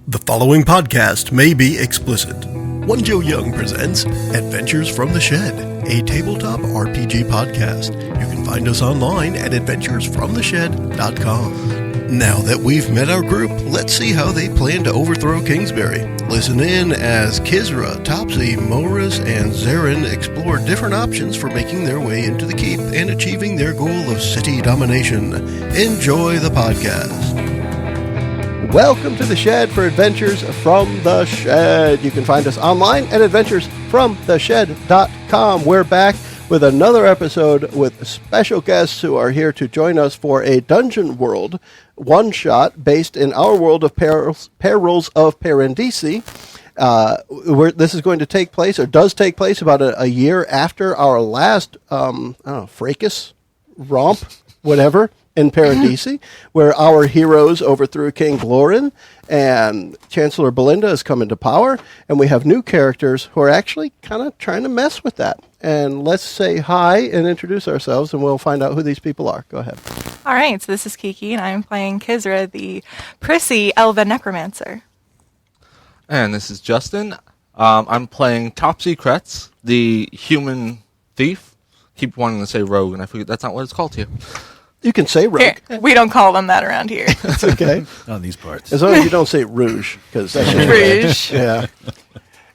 The following podcast may be explicit. One Joe Young presents Adventures from the Shed, a tabletop RPG podcast. You can find us online at adventuresfromtheshed.com. Now that we've met our group, let's see how they plan to overthrow Kingsbury. Listen in as Kisra, Topsy, Moerus, and Zherin explore different options for making their way into the keep and achieving their goal of city domination. Enjoy the podcast. Welcome to the Shed for Adventures from the Shed. You can find us online at adventuresfromtheshed.com. We're back with another episode with special guests who are here to join us for a Dungeon World one-shot based in our world of Perils of Paradisi. This is going to take place, or does take place, about a year after our last, fracas, romp, whatever, in Paradisi, where our heroes overthrew King Glorin, and Chancellor Belinda has come into power, and we have new characters who are actually kind of trying to mess with that. And let's say hi and introduce ourselves, and we'll find out who these people are. Go ahead. All right, so this is Kiki, and I'm playing Kisra, the prissy elven necromancer. And this is Justin. I'm playing Topsy, the human thief. Keep wanting to say rogue, and I forget that's not what it's called here. You can say rogue. Here, we don't call them that around here. It's okay. Not in these parts. As long as you don't say rouge, because that's just Rouge. Yeah.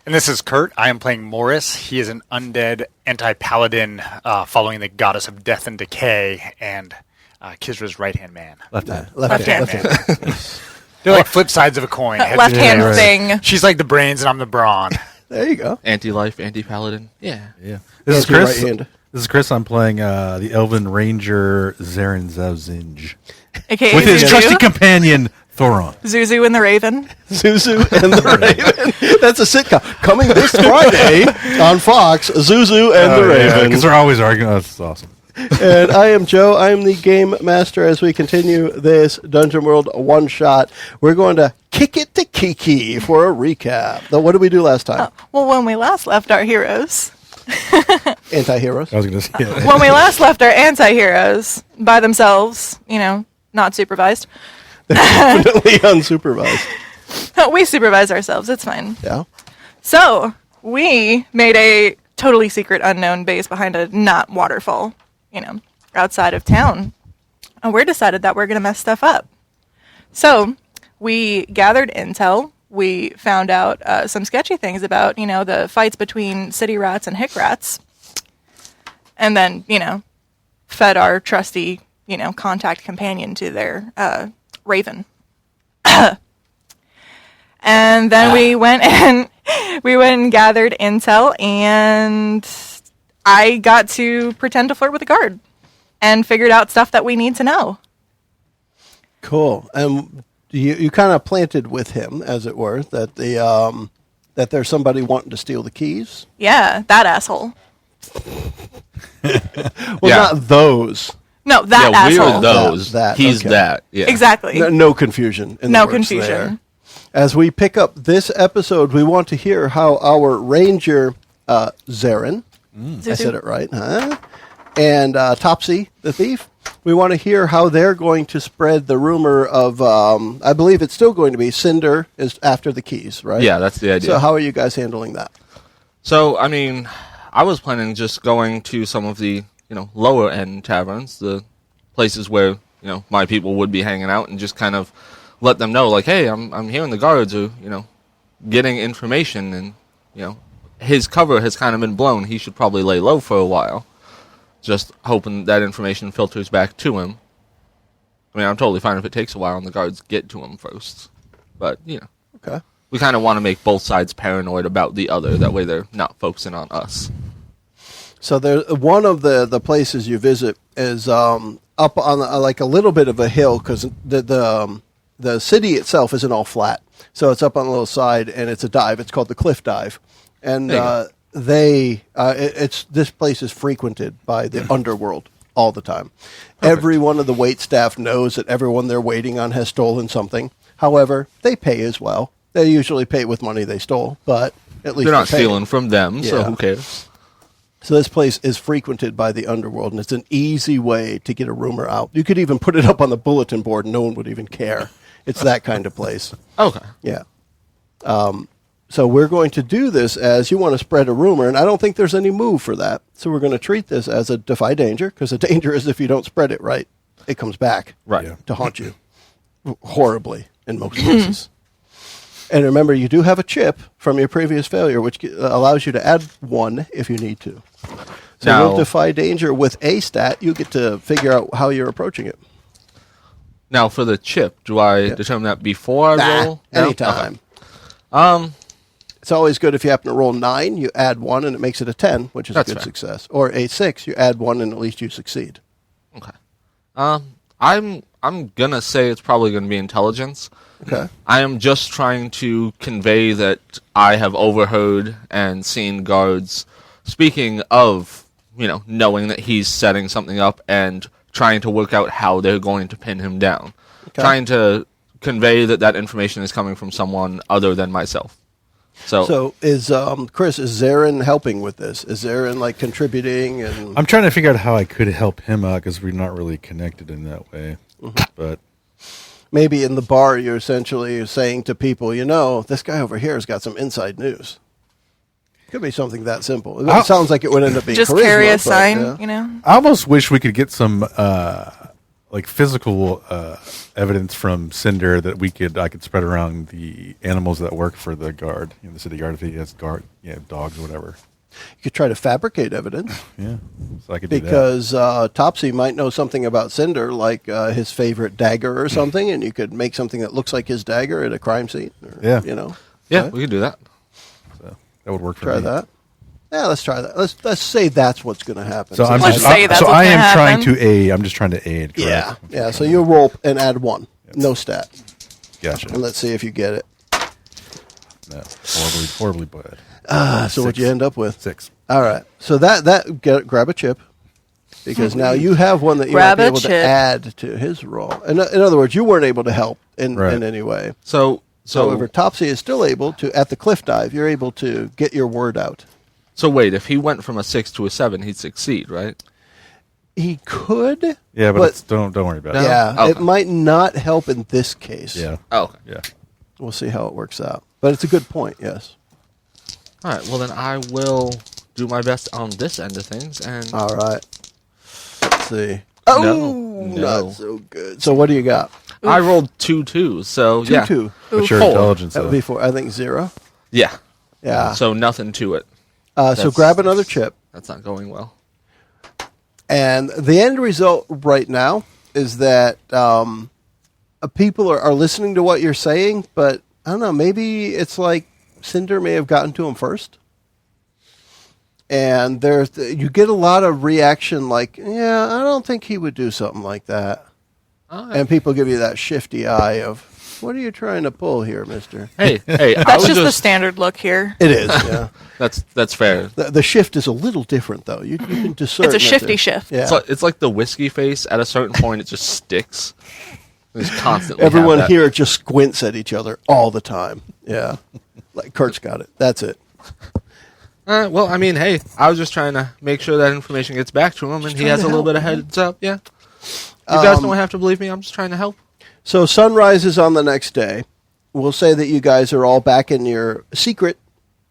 And this is Kurt. I am playing Moerus. He is an undead anti-paladin following the goddess of death and decay, and Kisra's right-hand man. Left hand. They're like flip sides of a coin. Left hand thing. She's like the brains, and I'm the brawn. There you go. Anti-life, anti-paladin. Yeah. This is Chris. Right-hand. This is Chris. I'm playing the Elven Ranger Zherin Zazinj. AKA With his ZuZu. trusty companion, Thoron. ZuZu and the Raven. ZuZu and the Raven. That's a sitcom. Coming this Friday on Fox, ZuZu and the Raven. Because they're always arguing. Oh, that's awesome. And I am Joe. I am the game master as we continue this Dungeon World one-shot. We're going to kick it to Kiki for a recap. Now, what did we do last time? Well, when we last left our heroes... Anti-heroes. I was going to say that. When we last left our anti-heroes by themselves, not supervised. Definitely unsupervised. We supervise ourselves. It's fine. Yeah. So, we made a totally secret unknown base behind a not waterfall, outside of town. And we decided that we're going to mess stuff up. So, we gathered intel. We found out some sketchy things about, the fights between city rats and hick rats. And then, fed our trusty, contact companion to their raven. And then we went and gathered intel, and I got to pretend to flirt with a guard and figured out stuff that we need to know. Cool. And you kind of planted with him, as it were, that that there's somebody wanting to steal the keys. Yeah, that asshole. Not those. No, that asshole. We're those. He's okay. that. Yeah. Exactly. No confusion. No confusion. There. As we pick up this episode, we want to hear how our ranger, Zherin, I said it right, huh? And Topsy, the thief, we want to hear how they're going to spread the rumor of, I believe it's still going to be Cinder is after the keys, right? Yeah, that's the idea. So how are you guys handling that? So, I was planning just going to some of the, lower end taverns, the places where, my people would be hanging out, and just kind of let them know, like, hey, I'm hearing the guards are, getting information, and, his cover has kind of been blown. He should probably lay low for a while. Just hoping that information filters back to him. I'm totally fine if it takes a while and the guards get to him first. But, Okay. we kind of want to make both sides paranoid about the other. That way they're not focusing on us. So there, one of the places you visit is up on like a little bit of a hill, because the city itself isn't all flat. So it's up on a little side, and it's a dive. It's called the Cliff Dive. And this place is frequented by the underworld all the time. Perfect. Every one of the wait staff knows that everyone they're waiting on has stolen something. However, they pay as well. They usually pay with money they stole, but at least they're not stealing from them, so who cares? So this place is frequented by the underworld, and it's an easy way to get a rumor out. You could even put it up on the bulletin board, and no one would even care. It's that kind of place. Okay. Yeah. So we're going to do this as you want to spread a rumor, and I don't think there's any move for that. So we're going to treat this as a defy danger, because the danger is if you don't spread it right, it comes back to haunt you horribly in most cases. And remember, you do have a chip from your previous failure, which allows you to add 1 if you need to. So Now, you'll defy danger with a stat. You get to figure out how you're approaching it. now for the chip, do I determine that before I roll? No? Anytime. Okay. It's always good if you happen to roll 9, you add 1, and it makes it a 10, which is That's a good fair. success. Or a 6, you add 1, and at least you succeed. Okay. I'm gonna say it's probably gonna be intelligence. Okay. I am just trying to convey that I have overheard and seen guards speaking of, knowing that he's setting something up and trying to work out how they're going to pin him down. Okay. Trying to convey that information is coming from someone other than myself. So is Chris, is Zherin helping with this? Is Zherin contributing? And I'm trying to figure out how I could help him out because we're not really connected in that way. But maybe in the bar you're essentially saying to people, this guy over here has got some inside news. Could be something that simple. It sounds like it would end up being Just charisma, carry a but, sign, I almost wish we could get some physical evidence from Cinder that I could spread around the animals that work for the guard, the city guard, if he has dogs or whatever. You could try to fabricate evidence. Yeah, so I could do that. Because Topsy might know something about Cinder, like his favorite dagger or something, and you could make something that looks like his dagger at a crime scene. Or, Yeah. Yeah, right? we could do that. So that would work for Try me. that. Yeah, let's try that. Let's say that's what's going to happen. So I'm Let's just, say that's so what's I gonna am trying happen. to aid. I'm just trying to aid. yeah, Correct? yeah. So you roll and add 1, no stat, Gotcha. and let's see if you get it. No, horribly bad. So what'd you end up with? 6. All right. So grab a chip, because now you have one that you Grab might be a able to chip. add to his roll. In other words, you weren't able to help in Right. any way. So However, Topsy is still able to, at the cliff dive, you're able to get your word out. So wait, if he went from a 6 to a 7, he'd succeed, right? He could. Yeah, but it's, don't worry about it. Yeah, Okay. it might not help in this case. Yeah. Oh, okay. Yeah. We'll see how it works out. But it's a good point, yes. All right. Well, then I will do my best on this end of things. And All right. Let's see. No. Not so good. So what do you got? I rolled 2 2s, so yeah. 2-2. What's your 4. intelligence? That would though? be 4. I think 0. Yeah. Yeah. So nothing to it. So that's- grab another chip. That's not going well. And the end result right now is that people are listening to what you're saying, but I don't know, maybe it's like Cinder may have gotten to him first. And you get a lot of reaction like, yeah, I don't think he would do something like that. And people give you that shifty eye of, what are you trying to pull here, mister? Hey, I That's was just the standard look here. It is, yeah. That's fair. The shift is a little different, though. You can discern. It's a that shifty there- shift. Yeah. It's like the whiskey face. At a certain point, it just sticks. It's constantly. have Everyone that. here just squints at each other all the time. Yeah. Like Kurt's got it. That's it. Well, I mean, hey, I was just trying to make sure that information gets back to him, and he trying has to a little help, bit of heads up. Yeah. You guys don't have to believe me. I'm just trying to help. So sunrise is on the next day. We'll say that you guys are all back in your secret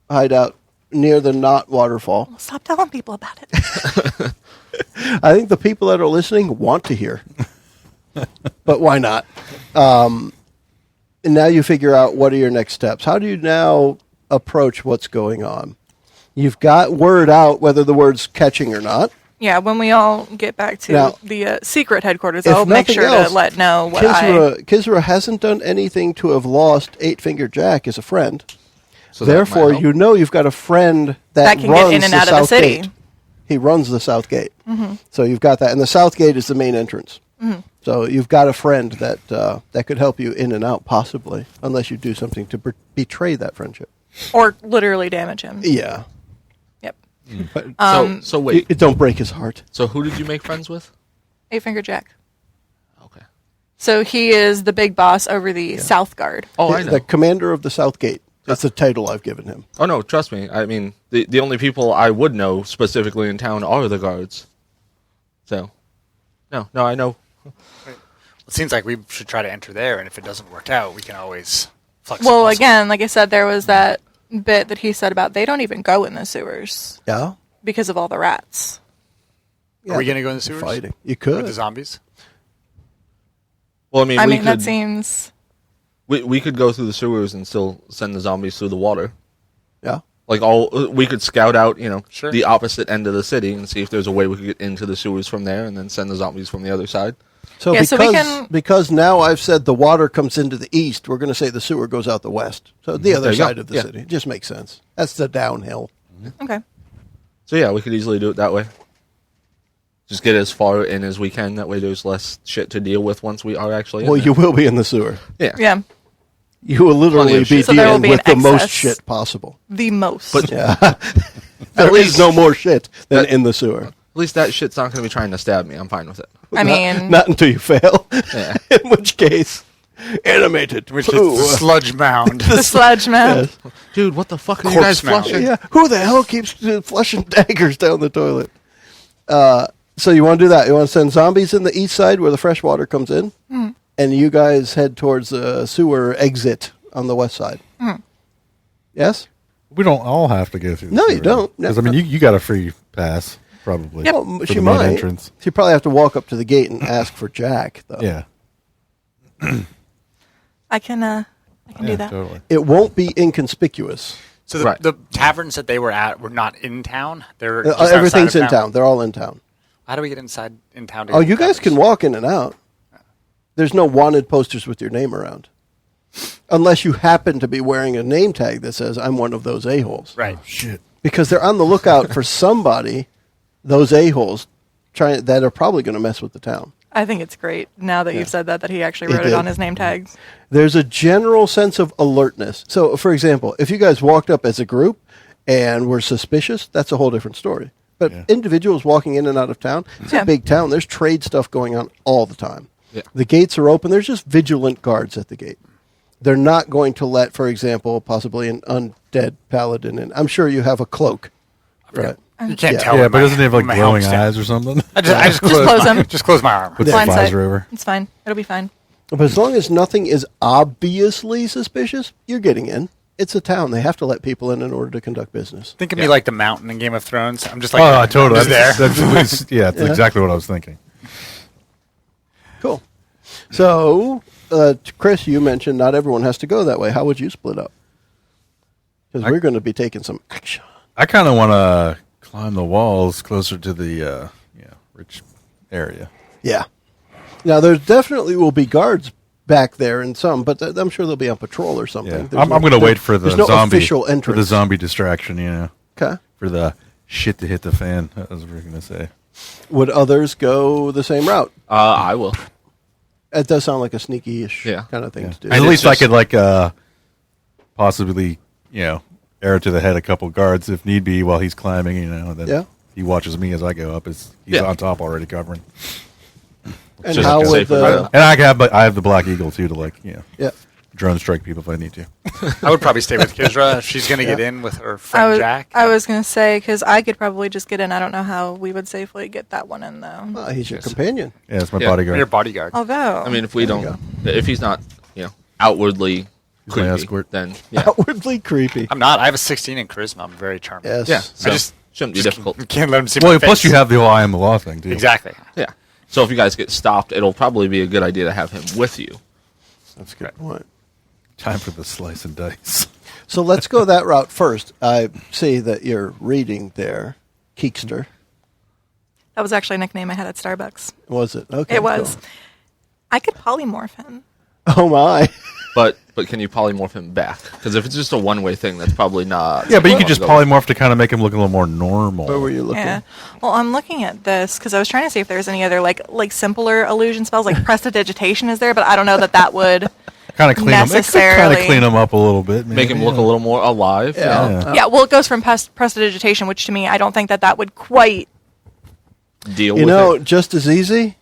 hideout near the Knot waterfall. Stop telling people about it. I think the people that are listening want to hear. But why not? And now you figure out what are your next steps. How do you now approach what's going on? You've got word out, whether the word's catching or not. Yeah, when we all get back to Now, the secret headquarters, if I'll make nothing sure else, to let know what Kisra hasn't done anything to have lost Eight-Finger Jack as a friend. So that Therefore, might help. you know you've got a friend That that can runs get in and the out of the South city. Gate. He runs the South Gate. So you've got that. And the South Gate is the main entrance. So you've got a friend that could help you in and out, possibly, unless you do something to betray that friendship. or literally damage him. Yeah. Yep. But So wait. don't break his heart. So who did you make friends with? Eight-Finger Jack. Okay. So he is the big boss over the South Guard. Oh, I know. The commander of the South Gate. That's the title I've given him. Oh no, trust me. I mean, the only people I would know specifically in town are the guards. So, no, I know. It seems like we should try to enter there, and if it doesn't work out, we can always flexible. Well, again, like I said, there was that bit that he said about they don't even go in the sewers Yeah. because of all the rats. Are we going to go in the sewers? Fighting. You With could. the zombies? Well, I mean, I we mean, that could seems... we could go through the sewers and still send the zombies through the water. Yeah. Like we could scout out, Sure. the opposite end of the city and see if there's a way we could get into the sewers from there, and then send the zombies from the other side. So Yeah, because so we can- because now I've said the water comes into the east, we're going to say the sewer goes out the west. So the other There you go. side of the Yeah. city. It just makes sense. That's the downhill. Okay. So yeah, we could easily do it that way. Just get as far in as we can. That way, there's less shit to deal with once we are actually. Well, in you there. will be in the sewer. Yeah. Yeah. You will literally Plenty of be shit. So there will dealing be with an the most excess. shit possible. The most. But Yeah. There is no more shit than in the sewer. at least that shit's not going to be trying to stab me. I'm fine with it. I mean... Not until you fail. Yeah. In which case, animated. Which poo. is the sludge mound. the sludge man. Yes. Dude, what the fuck are you Corpse guys mound. flushing? Yeah. Who the hell keeps flushing daggers down the toilet? So you want to do that? You want to send zombies in the east side where the fresh water comes in, and you guys head towards the sewer exit on the west side. Yes. We don't all have to go through. No, you don't. Because I mean, you got a free pass probably. Yep. Well, for she the main might. entrance. She probably have to walk up to the gate and ask for Jack, though. Yeah. I can do that. Totally. It won't be inconspicuous. So Right. the taverns that they were at were not in town? They're just outside Everything's of in town. They're all in town. How do we get inside in town? To Oh, get you to the guys can taverns? walk in and out. There's no wanted posters with your name around. Unless you happen to be wearing a name tag that says, I'm one of those a-holes. Right. Shit. Because they're on the lookout for somebody, those a-holes, that are probably going to mess with the town. I think it's great now that you've said that he actually He wrote it did. on his name tags. There's a general sense of alertness. So, for example, if you guys walked up as a group and were suspicious, that's a whole different story. But Yeah. individuals walking in and out of town, it's Yeah. a big town. There's trade stuff going on all the time. Yeah. The gates are open. There's just vigilant guards at the gate. They're not going to let, for example, possibly an undead paladin in. I'm sure you have a cloak. Right. You can't Yeah. tell. Yeah, with but my- doesn't he have like with my glowing helmet eyes or something? I just close my, them. Just close my arm. Puts the Blind visor sight. over. It's fine. It'll be fine. But as long as nothing is obviously suspicious, you're getting in. It's a town. They have to let people in order to conduct business. Think of me like the mountain in Game of Thrones. I'm just like, Oh, totally. I'm just there. That's exactly what I was thinking. Cool. So, Chris, you mentioned not everyone has to go that way. How would you split up? Because we're going to be taking some action. I kind of want to climb the walls closer to the rich area. Yeah. Now, there definitely will be guards back there and some, but I'm sure they'll be on patrol or something. Yeah. There's I'm going to wait for the there's no zombie official for entrance. the zombie distraction. Okay. For the shit to hit the fan. That was what I was going to say. Would others go the same route? I will. It does sound like a sneaky-ish Yeah. kind of thing Yeah. to do. And at it's least I just- could possibly arrow to the head a couple guards if need be while he's climbing. And then Yeah. he watches me as I go up. He's Yeah. on top already covering. And Just how like a would safer the... route. And I have the Black Eagle too to Yeah. drone strike people if I need to. I would probably stay with Kisra if she's going to get in with her friend Jack. I was going to say, because I could probably just get in. I don't know how we would safely get that one in, though. He's your companion. Yeah, it's my Yeah. bodyguard. Your bodyguard. Although, I mean, if we There you don't, if he's not, outwardly He's my creepy, escort. then yeah, Outwardly creepy. I'm not. I have a 16 in charisma. I'm very charming. Yes. yeah. I just shouldn't be difficult. can't let him see Well, my plus face. you have the whole I am the law thing too. Exactly. Yeah. So if you guys get stopped, it'll probably be a good idea to have him with you. That's a good point. Time for the slice and dice. So let's go that route first. I see that you're reading there. Keekster. that was actually a nickname I had at Starbucks. Was it? Okay. It was. cool. I could polymorph him. Oh, my. But can you polymorph him back? Because if it's just a one-way thing, that's probably not. Yeah, but you what could just I'm going polymorph to kind of make him look a little more normal. Where were you looking? Yeah. Well, I'm looking at this because I was trying to see if there's any other like simpler illusion spells, like prestidigitation is there, but I don't know that would. Kind of clean him. It could kind necessarily. of clean him up a little bit. Make him look a little more alive. Yeah. Yeah, well, it goes from prestidigitation, which to me, I don't think that would quite. Deal You with know, it. just as easy.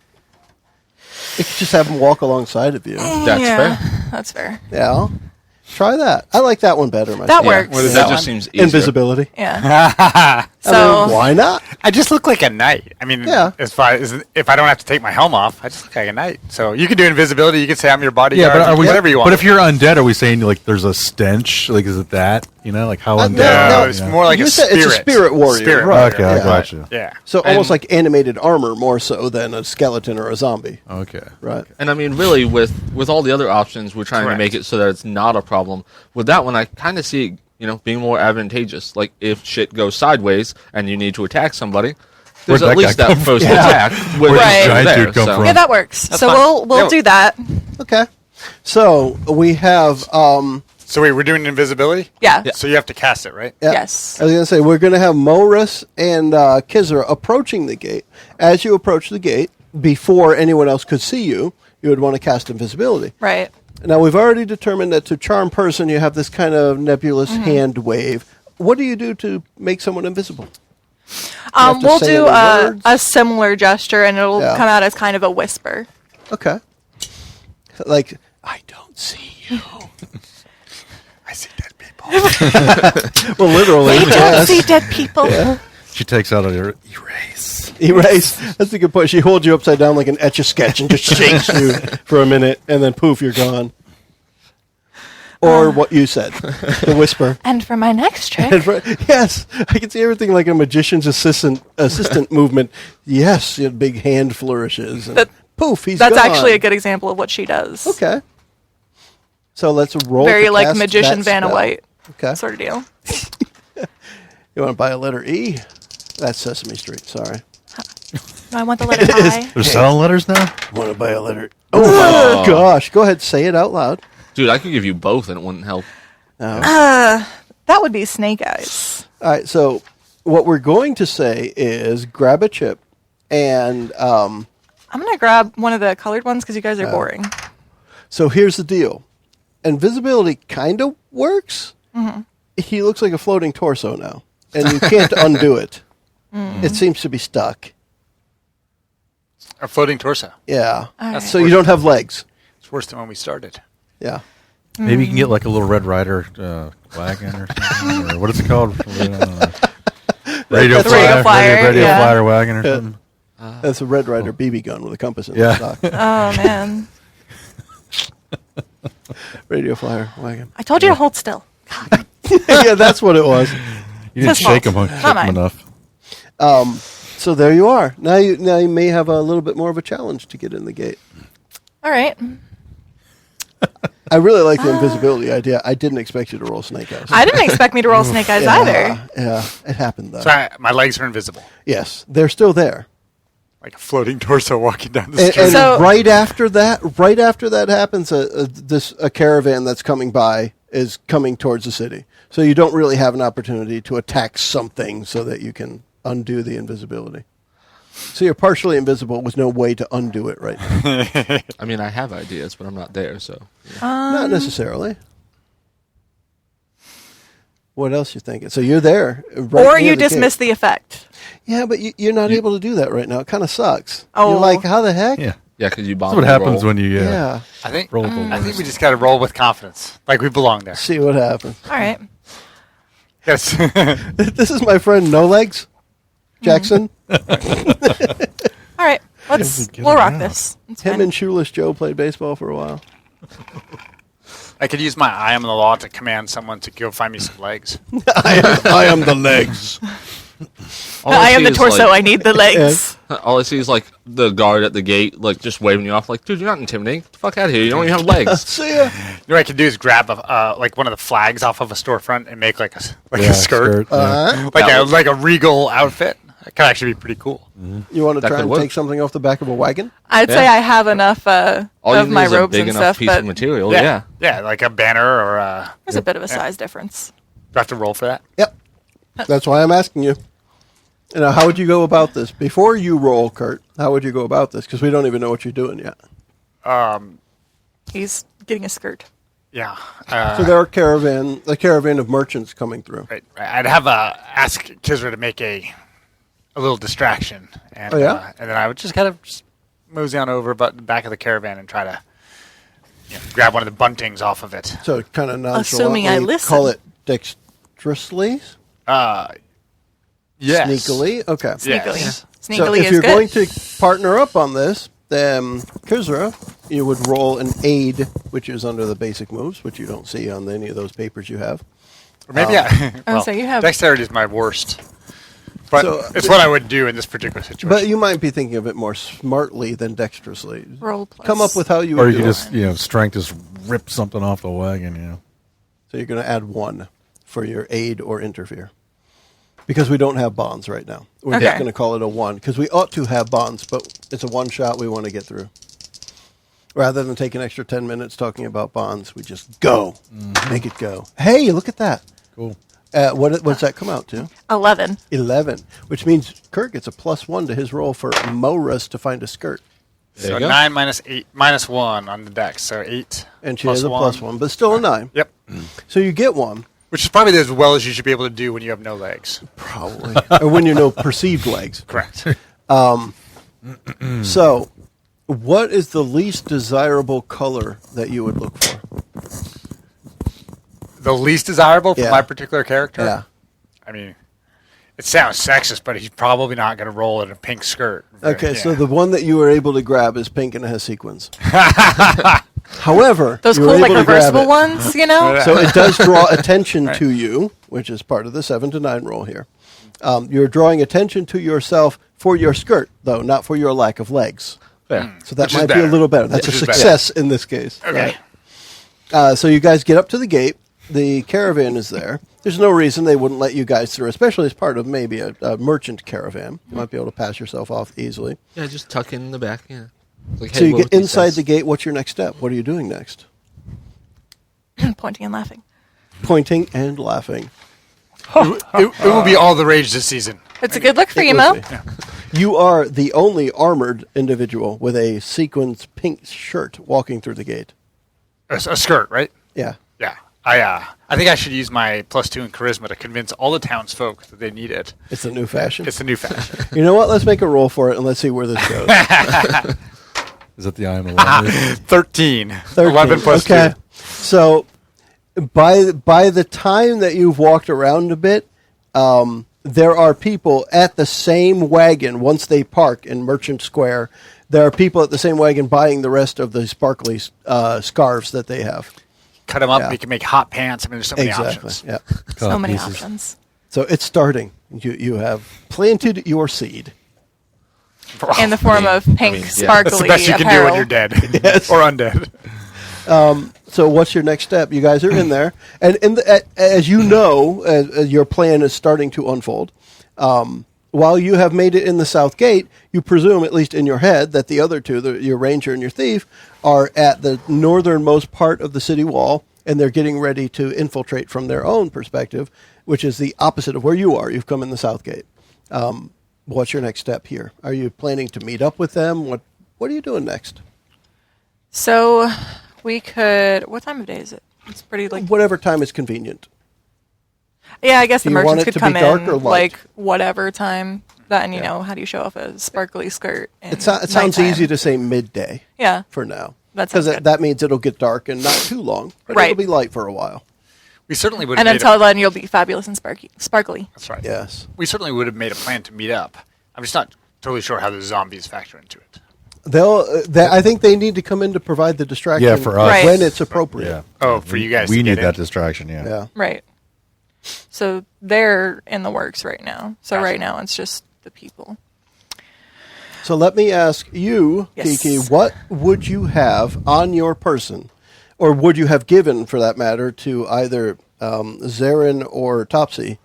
You could just have him walk alongside of you. That's yeah, fair. That's fair. Yeah. Try that. I like that one better myself. That works. What is That that just one? seems easier. Invisibility. Yeah. I So why not? I just look like a knight. I mean, Yeah. as far as if I don't have to take my helm off, I just look like a knight. So you can do invisibility. You can say I'm your bodyguard. Yeah, but are we, whatever you want. But if you're undead, are we saying like there's a stench? Like, is it that? You know, like how undead? no, no, it's more like You a said spirit. it's a spirit warrior, Spirit right. warrior. Okay, I Yeah. got you. Yeah. So And- almost like animated armor more so than a skeleton or a zombie. Okay. Right. And I mean, really, with all the other options, we're trying Correct. to make it so that it's not a problem. With that one, I kind of see it, being more advantageous. Like, if shit goes sideways and you need to attack somebody, there's Where'd at that least guy that come first from? attack. With Right. right Giant there, dude come so. from? yeah, that works. So fine. we'll Yeah. do that. Okay. So we have So wait, we're doing invisibility? Yeah. So you have to cast it, right? yeah. Yes. I was going to say we're going to have Moerus and Kisra approaching the gate. As you approach the gate, before anyone else could see you, you would want to cast invisibility. Right. Now we've already determined that to charm person, you have this kind of nebulous hand wave. What do you do to make someone invisible? have to We'll say do any words? a similar gesture, and it'll Yeah. come out as kind of a whisper. Okay. Like, I don't see you. I see dead people. Well, literally. We don't yes. see dead people. She takes out her erase. Erase. That's a good point. She holds you upside down like an Etch-a-Sketch and just shakes you for a minute, and then poof, you're gone. Or what you said, the whisper. And for my next trick, Yes, I can see everything like a magician's assistant movement. Yes, you know, big hand flourishes. And That- poof, he's that's gone. actually a good example of what she does. Okay. So let's roll. Very to like cast magician that Vanna spell. White Okay. sort of deal. You want to buy a letter E? That's Sesame Street. Sorry. No, I want the letter I. They're selling letters now? Want to buy a letter? Oh my gosh! Go ahead, say it out loud. Dude, I could give you both and it wouldn't help. That would be Snake Eyes. All right. So what we're going to say is grab a chip, and I'm gonna grab one of the colored ones because you guys are boring. so here's the deal: invisibility kind of works. Mm-hmm. He looks like a floating torso now, and you can't undo it. It seems to be stuck. A floating torso. Yeah. All right. So you don't have legs. It's worse than when we started. Yeah. Maybe you can get like a little Red Rider wagon or something. Or what is it called? Radio The radio flyer, Radio yeah. flyer wagon or something. That's a Red Rider BB gun with a compass in Yeah. the stock. Oh man, Radio flyer wagon. I told you to hold still. Yeah, that's what it was. You didn't His shake fault. them Not mine. enough. So there you are. Now you may have a little bit more of a challenge to get in the gate. All right. I really like the invisibility idea. I didn't expect you to roll Snake Eyes. I didn't expect me to roll Snake Eyes either. Yeah, it happened though. So my legs are invisible. Yes, they're still there. Like a floating torso walking down the And, street. and So- right after that happens, a caravan that's coming by is coming towards the city. So you don't really have an opportunity to attack something so that you can undo the invisibility. So you're partially invisible with no way to undo it right now. I mean, I have ideas, but I'm not there, so. Not necessarily. What else you thinking? So you're there. Right Or near you the dismiss gate. the effect. Yeah, but you're not able to do that right now. It kind of sucks. Oh. You're like, how the heck? Yeah. Yeah, because you bomb. That's what happens when you Yeah. I think roll with the I think we just got to roll with confidence, like we belong there. See what happens. All right. Yes. This is my friend No Legs, Jackson. All right. We'll rock this. It's Him fine. and Shoeless Joe played baseball for a while. I could use my I am the law to command someone to go find me some legs. I am the legs. All I am see the is, torso. like- I need the legs. All I see is like the guard at the gate, like just waving you off, like, dude, you're not intimidating. Get the fuck out of here. You don't even have legs. See ya. You know what I could do is grab like one of the flags off of a storefront and make like a Yeah, a skirt, Uh-huh. like a regal outfit. That could actually be pretty cool. You want to That try could and work. take something off the back of a wagon? I'd say Yeah. I have enough All you of need my is a robes big and enough stuff, piece but of material. Yeah. Yeah, like a banner or there's a bit of a size difference. do I have to roll for that? Yep. That's why I'm asking you. You know, how would you go about this? Before you roll, Kurt, how would you go about this? Because we don't even know what you're doing yet. He's getting a skirt. Yeah. So there are a caravan of merchants coming through. Right. I'd have ask Kisra to make a little distraction, and Oh, yeah? and then I would just kind of just mosey on over but the back of the caravan and try to grab one of the buntings off of it. So kind of nonchalantly Assuming I listen. call it dexterously. Yes. Sneakily? Okay. Sneakily. Yes. So Sneakily if is you're good. going to partner up on this, then Kisra, you would roll an aid, which is under the basic moves, which you don't see on any of those papers you have. Or maybe so you have- dexterity is my worst. But So- it's what I would do in this particular situation. But you might be thinking of it more smartly than dexterously. Roll plus. Come up with how you Or would you do can it. just, strength just rip something off the wagon, So you're going to add 1 for your aid or interfere. Because we don't have bonds right now. We're just Okay. going to call it a 1. Because we ought to have bonds, but it's a one shot we want to get through. Rather than take an extra 10 minutes talking about bonds, we just go. Make it go. Hey, look at that. Cool. What's that come out to? 11. 11. Which means Kurt gets a +1 to his roll for Moerus to find a skirt. There so you go. 9 minus 8 minus 1 on the dex, so 8. And she plus has a one. +1, but still a 9. Yep. So you get 1. Which is probably as well as you should be able to do when you have no legs. Probably. Or when you know perceived legs. Correct. So, what is the least desirable color that you would look for? The least desirable for Yeah. my particular character? Yeah. I mean, it sounds sexist, but he's probably not going to roll in a pink skirt. Okay, Yeah. so the one that you were able to grab is pink and it has sequins. However, Those you were cool, like, able to grab reversible it. ones, you know? So it does draw attention to you, which is part of the 7 to 9 roll here. You're drawing attention to yourself for your skirt, though, not for your lack of legs. Fair. So that Which is might be a better. little better. That's Which a is better. success in this case. Okay. So you guys get up to the gate. The caravan is there. There's no reason they wouldn't let you guys through, especially as part of maybe a merchant caravan. You might be able to pass yourself off easily. Yeah, just tuck in the back. Yeah. Like, So hey, you what get would these inside guys- the gate. What's your next step? What are you doing next? Pointing and laughing. Pointing and laughing. It will be all the rage this season. It's a good look for It you, would Mo. be. You are the only armored individual with a sequins pink shirt walking through the gate. A skirt, right? Yeah. Yeah. I think I should use my +2 in charisma to convince all the townsfolk that they need it. It's a new fashion. It's a new fashion. You know what? Let's make a roll for it and let's see where this goes. Is that the I am the wonder? 13. 13. 11 plus okay. 2. So by the time that you've walked around a bit, there are people at the same wagon once they park in Merchant Square. There are people at the same wagon buying the rest of the sparkly scarves that they have. Cut them up. Yeah. You can make hot pants. I mean, there's so many Exactly. options. Yeah. So many pieces. options. So it's starting. You have planted your seed. In the form of pink, yeah. sparkly That's the best you can do apparel. when you're dead Yes. or undead. So what's your next step? You guys are in there, and as you know, as your plan is starting to unfold. While you have made it in the south gate, you presume, at least in your head, that the other two, your ranger and your thief, are at the northernmost part of the city wall, and they're getting ready to infiltrate from their own perspective, which is the opposite of where you are. You've come in the south gate. What's your next step here? Are you planning to meet up with them? What are you doing next? So we could. What time of day is it? It's pretty like. Whatever time is convenient. Yeah, I guess the Do you want merchants it could to come be dark in or light? like whatever time. That and you know, how do you show off a sparkly skirt? It sounds easy to say midday. Yeah. For now. That sounds Because good. that means it'll get dark and not too long. But Right. it'll be light for a while. We certainly would have And made until then, you'll be fabulous and sparkly. That's right. Yes. We certainly would have made a plan to meet up. I'm just not totally sure how the zombies factor into it. I think they need to come in to provide the distraction Yeah, for us. Right. when it's appropriate. Yeah. Oh, for you guys We to need get that in. distraction, yeah. Yeah. Right. So they're in the works right now. So Gotcha. right now it's just the people. So let me ask you, Yes. Kiki, what would you have on your person, or would you have given, for that matter, to either Zherin or Topsy,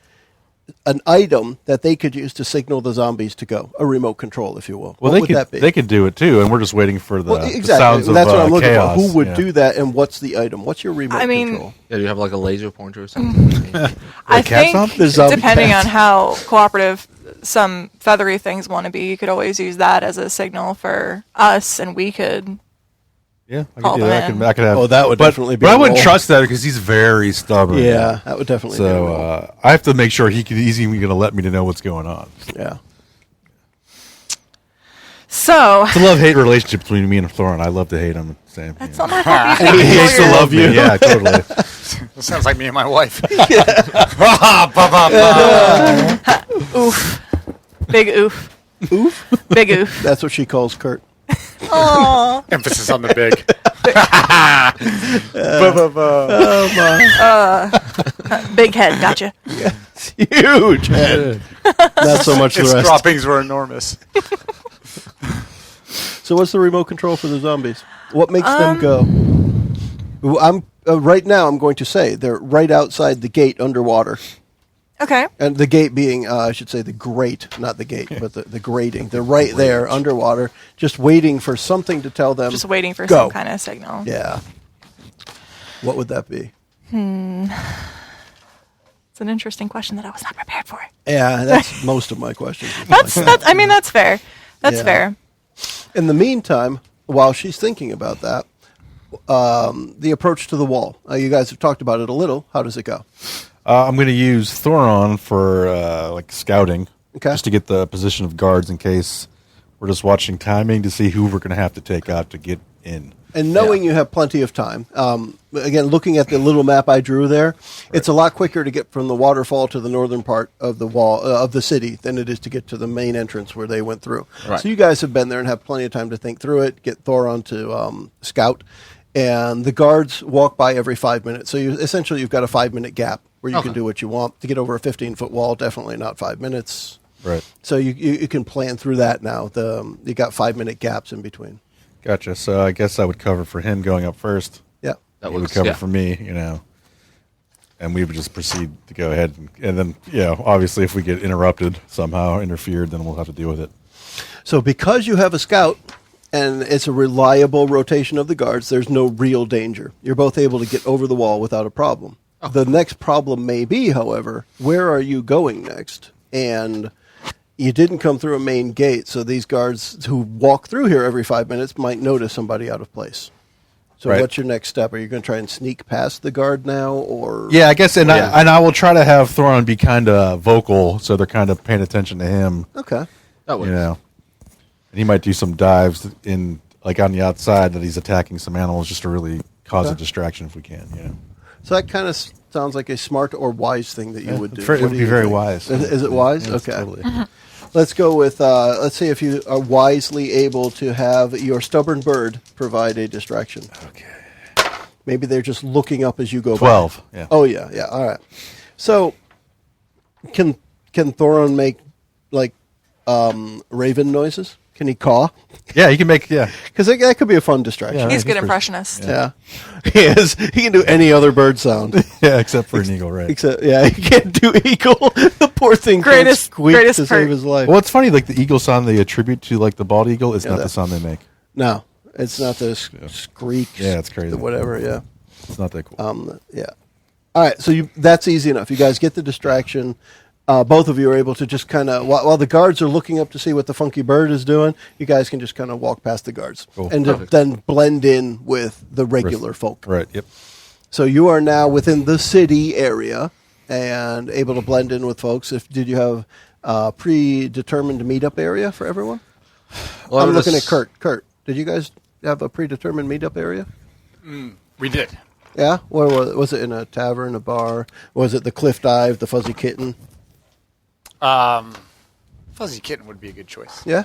an item that they could use to signal the zombies to go, a remote control, if you will? Well, what would that be? they could do it too, and we're just waiting for the, Well, the exactly. sounds of That's what I'm looking chaos. for. Who would yeah. do that, and what's the item? What's your remote I mean- control? Yeah, do you have like a laser pointer or something? I cat think zombie? The zombie depending cats. on how cooperative some feathery things want to be, you could always use that as a signal for us, and we could. Yeah, I Call could do that. them in. I could have. Oh, that would but, definitely be But a I wouldn't roll. trust that because he's very stubborn. Yeah, that would definitely be a roll. So I have to make sure he's even going to let me to know what's going on. Yeah. So It's a love-hate relationship between me and Thorin. I love to hate him. Same. that's not my fault. You He think hates to you're- love me. Yeah, totally. That sounds like me and my wife. Oof. Big oof. Oof. Big oof. That's what she calls Kurt. Aww. Emphasis on the big. Big head. Gotcha. Huge head. Not so much the Its rest. droppings were enormous. So what's the remote control for the zombies? What makes them go? Well, I'm right now. I'm going to say they're right outside the gate underwater, Okay. and the gate being, I should say, the grate, not the gate, but the grating. They're right there underwater, just waiting for something to tell them. Just waiting for Go. some kind of signal. Yeah. What would that be? It's an interesting question that I was not prepared for. Yeah, that's most of my questions. That's I mean, that's fair. That's Yeah. fair. In the meantime, while she's thinking about that, the approach to the wall. You guys have talked about it a little. How does it go? I'm going to use Thoron for like scouting, Okay. just to get the position of guards in case we're just watching timing to see who we're going to have to take out to get in. And knowing you have plenty of time, again, looking at the little map I drew there, it's a lot quicker to get from the waterfall to the northern part of the wall of the city than it is to get to the main entrance where they went through. Right. So you guys have been there and have plenty of time to think through it, get Thoron to scout, and the guards walk by every 5 minutes. So essentially you've got a 5-minute gap where you can do what you want. To get over a 15-foot wall, definitely not 5 minutes. Right. So you can plan through that now. You got 5-minute gaps in between. Gotcha. So I guess I would cover for him going up first. Yeah. That He would works. cover Yeah. for me, and we would just proceed to go ahead. And then, obviously if we get interrupted, somehow interfered, then we'll have to deal with it. So because you have a scout and it's a reliable rotation of the guards, there's no real danger. You're both able to get over the wall without a problem. The next problem may be, however, where are you going next? And you didn't come through a main gate, so these guards who walk through here every 5 minutes might notice somebody out of place. So Right. what's your next step? Are you going to try and sneak past the guard now, or Yeah, I guess, and Yeah. I will try to have Thoron be kind of vocal, so they're kind of paying attention to him. Okay. That works. And he might do some dives in, like on the outside, that he's attacking some animals, just to really cause a Okay. distraction if we can. So that kind of sounds like a smart or wise thing that you would do. It What would do be you very think? wise. Is it wise? Yes, Okay. totally. Let's go with, let's see if you are wisely able to have your stubborn bird provide a distraction. Okay. Maybe they're just looking up as you go 12. by. Yeah. Oh, yeah, yeah. All right. So can Thoron make, like, raven noises? Can he caw? Yeah, he can make. Yeah. Because that could be a fun distraction. Yeah. He's a he's good pretty- impressionist. Yeah. He is. He can do any other bird sound. Yeah, except for an eagle, right? Except, yeah, he can't do eagle. The poor thing can't Greatest squeak to perk. save his life. Well, it's funny. Like the eagle sound they attribute to like the bald eagle is Yeah, not that- the sound they make. No, it's not the screech. Yeah, it's crazy. the whatever, yeah. It's not that cool. Yeah. All right, so that's easy enough. You guys get the distraction. Both of you are able to just kind of, while the guards are looking up to see what the funky bird is doing, you guys can just kind of walk past the guards Cool. and then blend in with the regular folk. Right. Yep. So you are now within the city area and able to blend in with folks. Did you have a predetermined meetup area for everyone? Well, I'm I would looking at ass- Kurt. Kurt, did you guys have a predetermined meetup area? We did. Yeah? Where was it? In a tavern, a bar? Was it the cliff dive, the fuzzy kitten? Fuzzy Kitten would be a good choice. Yeah?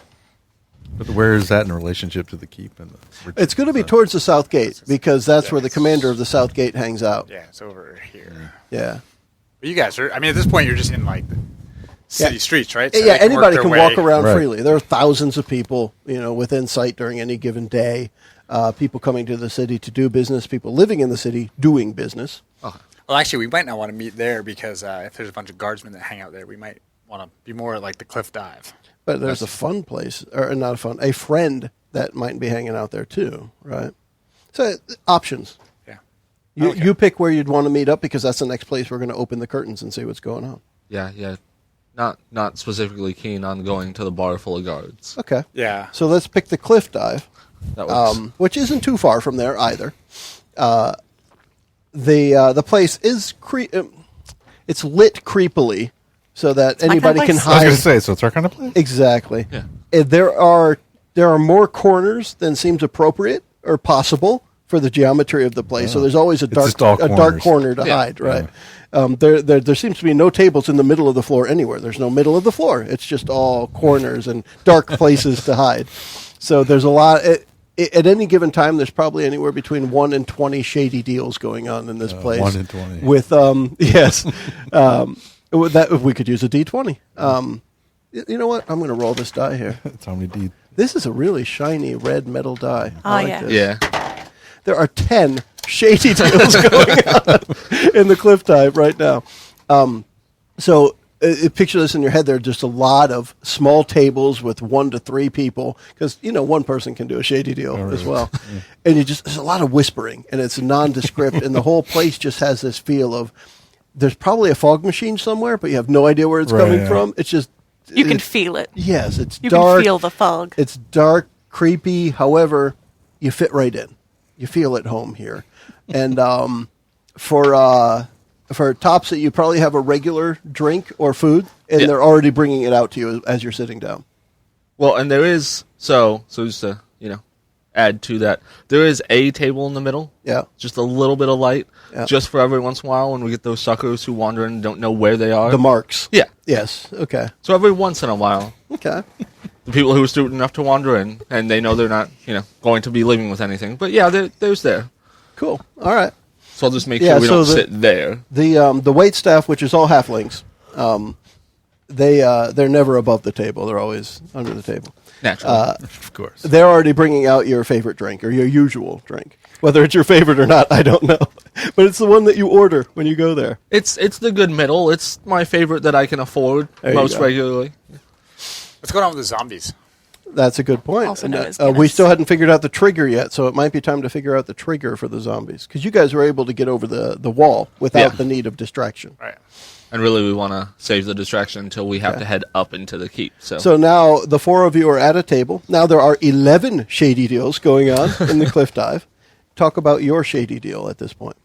But where is that in relationship to the keep? And the It's going to be towards the south gate because that's where the commander of the south gate hangs out. Yeah, it's over here. Yeah. But you guys are, I mean, at this point, you're just in like the city Yeah. streets, right? So Yeah, they can work anybody their can way- walk around Right. freely. There are thousands of people, within sight during any given day. People coming to the city to do business, people living in the city doing business. Well, actually, we might not want to meet there because if there's a bunch of guardsmen that hang out there, we might want to be more like the cliff dive. But there's a fun place, or not a fun, a friend that might be hanging out there too, right? So options. Yeah. You pick where you'd want to meet up because that's the next place we're going to open the curtains and see what's going on. Yeah. Not specifically keen on going to the bar full of guards. Okay. Yeah. So let's pick the cliff dive, That works. which isn't too far from there either. The place is it's lit creepily so that my kind of anybody can place. I was going hide. to say, so it's our kind of place. Exactly. Yeah. there are more corners than seems appropriate or possible for the geometry of the place. So there's always a dark corner to hide, right? There seems to be no tables in the middle of the floor anywhere. There's no middle of the floor. It's just all corners and dark places to hide. So there's a lot. At any given time, there's probably anywhere between 1 and 20 shady deals going on in this place. 1 and 20. With yes, that we could use a D20. You know what? I'm going to roll this die here. That's how many D. This is a really shiny red metal die. Oh, yeah. This. Yeah. There are 10 shady deals going on in the cliff dive right now. So picture this in your head. There are just a lot of small tables with 1 to 3 people because, one person can do a shady deal as well. Yeah. And there's a lot of whispering and it's nondescript and the whole place just has this feel of there's probably a fog machine somewhere, but you have no idea where it's coming from. It's just... You can feel it. Yes, it's you dark. You can feel the fog. It's dark, creepy. However, you fit right in. You feel at home here. And for Topsy, you probably have a regular drink or food, and they're already bringing it out to you as you're sitting down. Well, and there is so just to add to that, there is a table in the middle. Yeah, just a little bit of light, just for every once in a while when we get those suckers who wander in and don't know where they are. The marks. Yeah. Yes. Okay. So every once in a while. Okay. The people who are stupid enough to wander in, and they know they're not, going to be leaving with anything. But yeah, there's there. Cool. All right. So I'll just make sure we don't sit there. The wait staff, which is all halflings, they're never above the table. They're always under the table. Naturally. Of course. They're already bringing out your favorite drink or your usual drink. Whether it's your favorite or not, I don't know. But it's the one that you order when you go there. It's the good middle. It's my favorite that I can afford most regularly. What's going on with the zombies? That's a good point. Also known as we Guinness. still hadn't figured out the trigger yet, so it might be time to figure out the trigger for the zombies. Because you guys were able to get over the wall without the need of distraction. Right. And really, we want to save the distraction until we have to head up into the keep. So now the 4 of you are at a table. Now there are 11 shady deals going on in the cliff dive. Talk about your shady deal at this point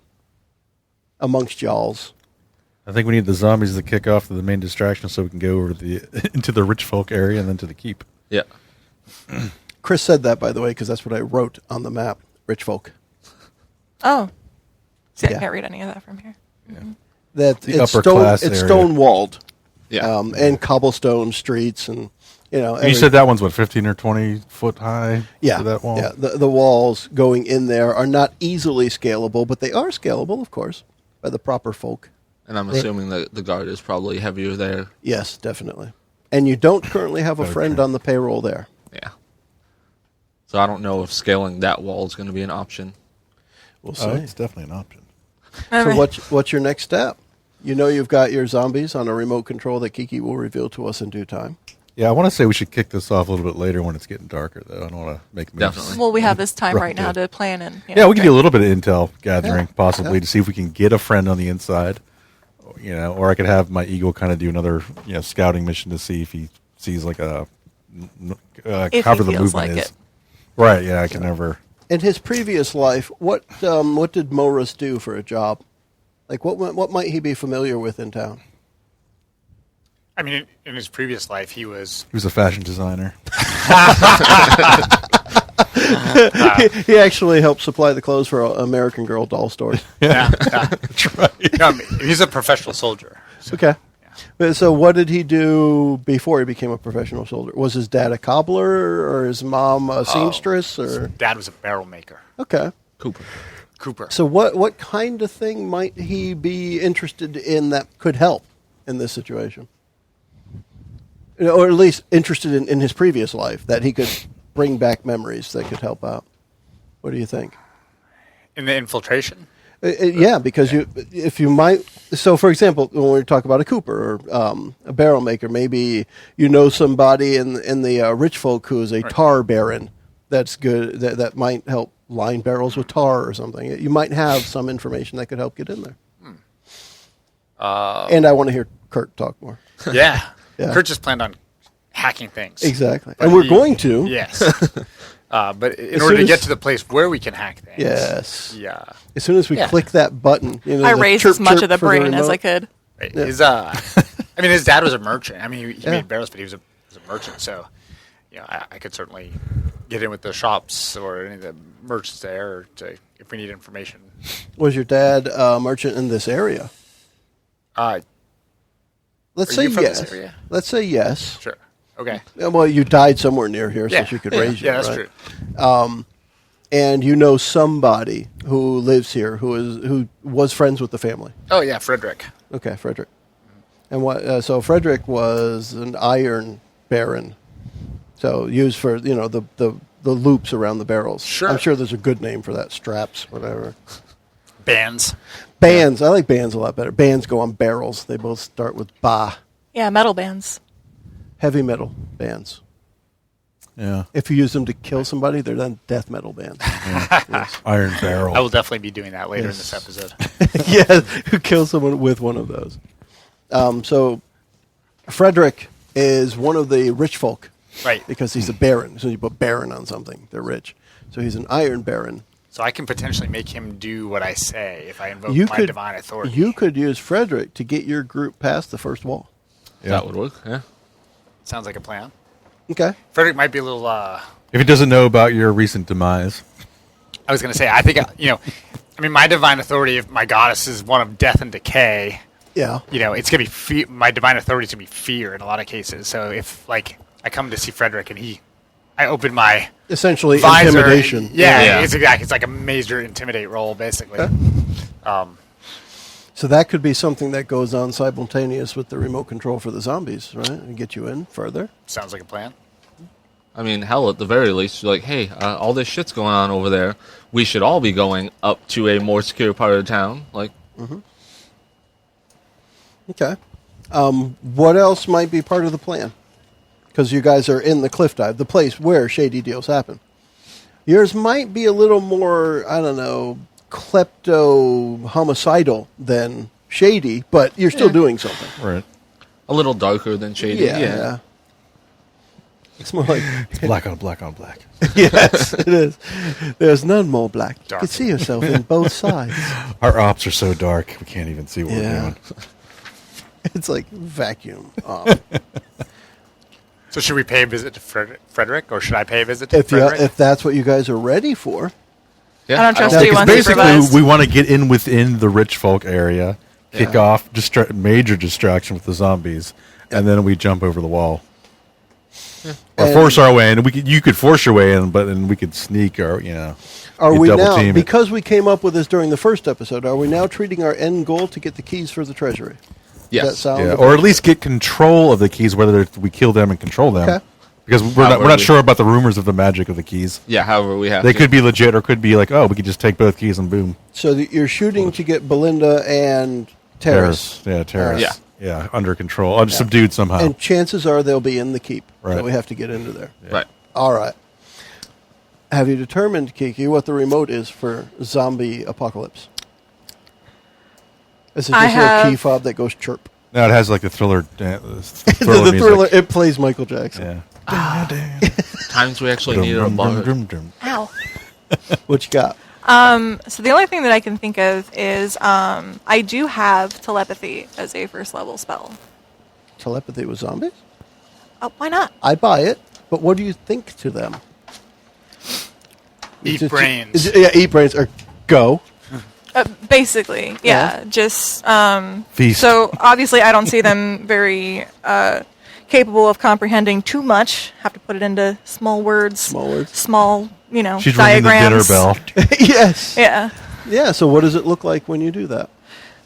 amongst y'alls. I think we need the zombies to kick off the main distraction so we can go over into the rich folk area and then to the keep. Yeah. Chris said that, by the way, because that's what I wrote on the map. Rich folk. Oh. See, Yeah. I can't read any of that from here. Yeah. That The it's upper class it's area. stone walled. Yeah. And cobblestone streets and You said that one's 15 or 20 foot high? Yeah, To that wall? yeah. The walls going in there are not easily scalable, but they are scalable, of course, by the proper folk. And I'm assuming that the guard is probably heavier there. Yes, definitely. And you don't currently have a friend on the payroll there. Yeah. So I don't know if scaling that wall is going to be an option. We'll see. It's definitely an option. So what's your next step? You've got your zombies on a remote control that Kiki will reveal to us in due time. Yeah, I want to say we should kick this off a little bit later when it's getting darker, though. I don't want to make moves. Definitely. Well, we have this time right now Right. to plan and... Yeah, we can do a little bit of intel gathering, possibly, to see if we can get a friend on the inside. Or I could have my eagle kind of do another scouting mission to see if he sees like a If however he the feels movement like is. it. Right, yeah, I can never... In his previous life, what did Moerus do for a job? Like, what might he be familiar with in town? I mean, in his previous life, he was... He was a fashion designer. He actually helped supply the clothes for American Girl doll stores. Yeah, that's right. No, I mean, he's a professional soldier. So, Okay. So what did he do before he became a professional soldier? Was his dad a cobbler or his mom a seamstress? Or Dad was a barrel maker. okay. Cooper. So what kind of thing might he be interested in that could help in this situation? Or at least interested in his previous life, that he could bring back memories that could help out. What do you think? In the infiltration? Yeah, because if you might. So, for example, when we talk about a cooper or a barrel maker, maybe you know somebody in the rich folk who is a tar baron. That's good. That might help line barrels with tar or something. You might have some information that could help get in there. And I want to hear Kurt talk more. Yeah. Yeah. Kurt just planned on hacking things. Exactly, But and we're going to. Yes. But in As order soon to as- get to the place where we can hack things. Yes. Yeah. As soon as we click that button, I the raised chirp, as much chirp of the for brain as remote. I could. His, I mean, his dad was a merchant. I mean, he made barrels, but he was a merchant. So, I could certainly get in with the shops or any of the merchants there if we need information. Was your dad a merchant in this area? Let's Let's Are say you from yes. this area? Let's say yes. Sure. Okay. Well, you died somewhere near here, Yeah. so she could raise you. Yeah, that's right? true. And you know somebody who lives here who was friends with the family. Oh yeah, Frederick. Okay, Frederick. And what? So Frederick was an iron baron. So used for the loops around the barrels. Sure. I'm sure there's a good name for that. Straps, whatever. Bands. Bands. I like bands a lot better. Bands go on barrels. They both start with ba. Yeah, metal bands. Heavy metal bands. Yeah. If you use them to kill somebody, they're then death metal bands. Yes. Iron barrel. I will definitely be doing that later in Yes. this episode. Yeah, who kills someone with one of those. So Frederick is one of the rich folk. Right. Because he's a baron. So you put baron on something, they're rich. So he's an iron baron. So I can potentially make him do what I say if I invoke You my could divine authority. You could use Frederick to get your group past the first wall. Yeah. That would work. Yeah. Sounds like a plan. Okay. Frederick might be a little. If he doesn't know about your recent demise. I was going to say, I think, my divine authority, if my goddess is one of death and decay, Yeah. it's going to be my divine authority is going to be fear in a lot of cases. So if, I come to see Frederick and I open my Essentially visor, intimidation. Yeah, it's exactly. It's like a major intimidate roll, basically. Okay. So that could be something that goes on simultaneous with the remote control for the zombies, right? And get you in further. Sounds like a plan. I mean, hell, at the very least, you're like, hey, all this shit's going on over there. We should all be going up to a more secure part of town. Like, Okay. What else might be part of the plan? Because you guys are in the cliff dive, the place where shady deals happen. Yours might be a little more, I don't know, klepto-homicidal than shady, but you're still doing something. Right. a little darker than shady. Yeah. It's more like It's black on black on black. yes, it is. There's none more black. You Dark. can see yourself in both sides. Our ops are so dark, we can't even see what we're Yeah. doing. It's like vacuum. So should we pay a visit to Frederick, or should I pay a visit to Frederick? If that's what you guys are ready for, Yeah, I don't trust don't- you because Basically, unsupervised. we want to get in within the rich folk area, kick off major distraction with the zombies, and then we jump over the wall. Or And- force our way in. You could force your way in, but then we could sneak or, are you we double now, team it. because we came up with this during the first episode, are we now treating our end goal to get the keys for the treasury? Yes. Does that sound Yeah, or at least get control of the keys, whether we kill them and control them. Okay. Because we're However not we- sure about the rumors of the magic of the keys. Yeah, however we have They to. could be legit, or could be like, oh, we could just take both keys and boom. So that you're shooting to get Belinda and Terrace. Yeah, Terrace. Yeah. Yeah, under control. Subdued somehow. And chances are they'll be in the keep. Right. So we have to get into there. Right. All right. Have you determined, Kiki, what the remote is for zombie apocalypse? Is it I just a little key have- fob that goes chirp? No, it has like the thriller, The music. thriller, it plays Michael Jackson. Yeah. Times we actually needed a bar. Ow. What you got? So the only thing that I can think of is I do have telepathy as a first level spell. Telepathy with zombies? Oh, why not? I buy it, but what do you think to them? Eat Is it- brains. is it- yeah, eat brains or go. Basically, yeah. Just Feast. so obviously I don't see them very capable of comprehending too much. Have to put it into small words. Small, She's ringing the dinner diagrams. bell. Yes. Yeah. Yeah, so what does it look like when you do that?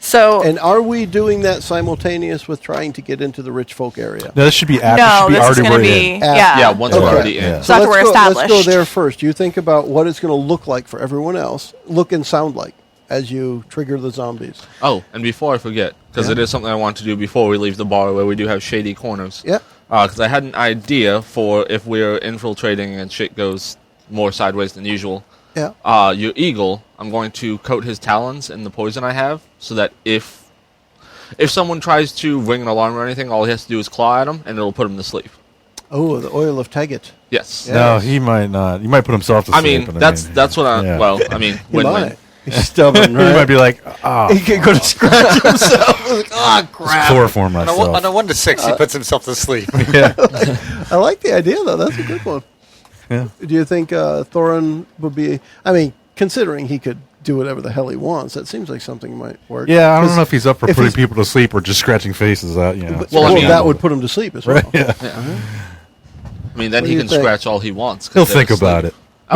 So And are we doing that simultaneous with trying to get into the rich folk area? No, this should be after. no, should be this is already going to we're be in. Yeah, once we're Okay. already in. Yeah. So after we're let's go established. there first. You think about what it's going to look like for everyone else, look and sound like as you trigger the zombies. Oh, and before I forget, because Yeah. it is something I want to do before we leave the bar where we do have shady corners. Yeah. Because I had an idea for if we're infiltrating and shit goes more sideways than usual. Yeah. Your eagle, I'm going to coat his talons in the poison I have, so that if someone tries to ring an alarm or anything, all he has to do is claw at him, and it'll put him to sleep. Oh, the oil of Taggart. Yes. Yeah. No, he might not. He might put himself to I sleep. mean, but that's what I. yeah. Well, I mean, He win-win. might. He's stubborn, He right? might be like, oh, He can go to scratch himself. Like, oh, crap. chloroform On myself. a 1 to 6, he puts himself to sleep. Yeah. I like the idea, though. That's a good one. Yeah. Do you think Thorin would be... I mean, considering he could do whatever the hell he wants, that seems like something might work. Yeah, I don't know if he's up for if putting he's- people to sleep or just scratching faces out. You know. Well, I mean- that would put him to sleep as well. Right, yeah. I mean, then What he do can you think? scratch all he wants. 'cause He'll they're think about asleep.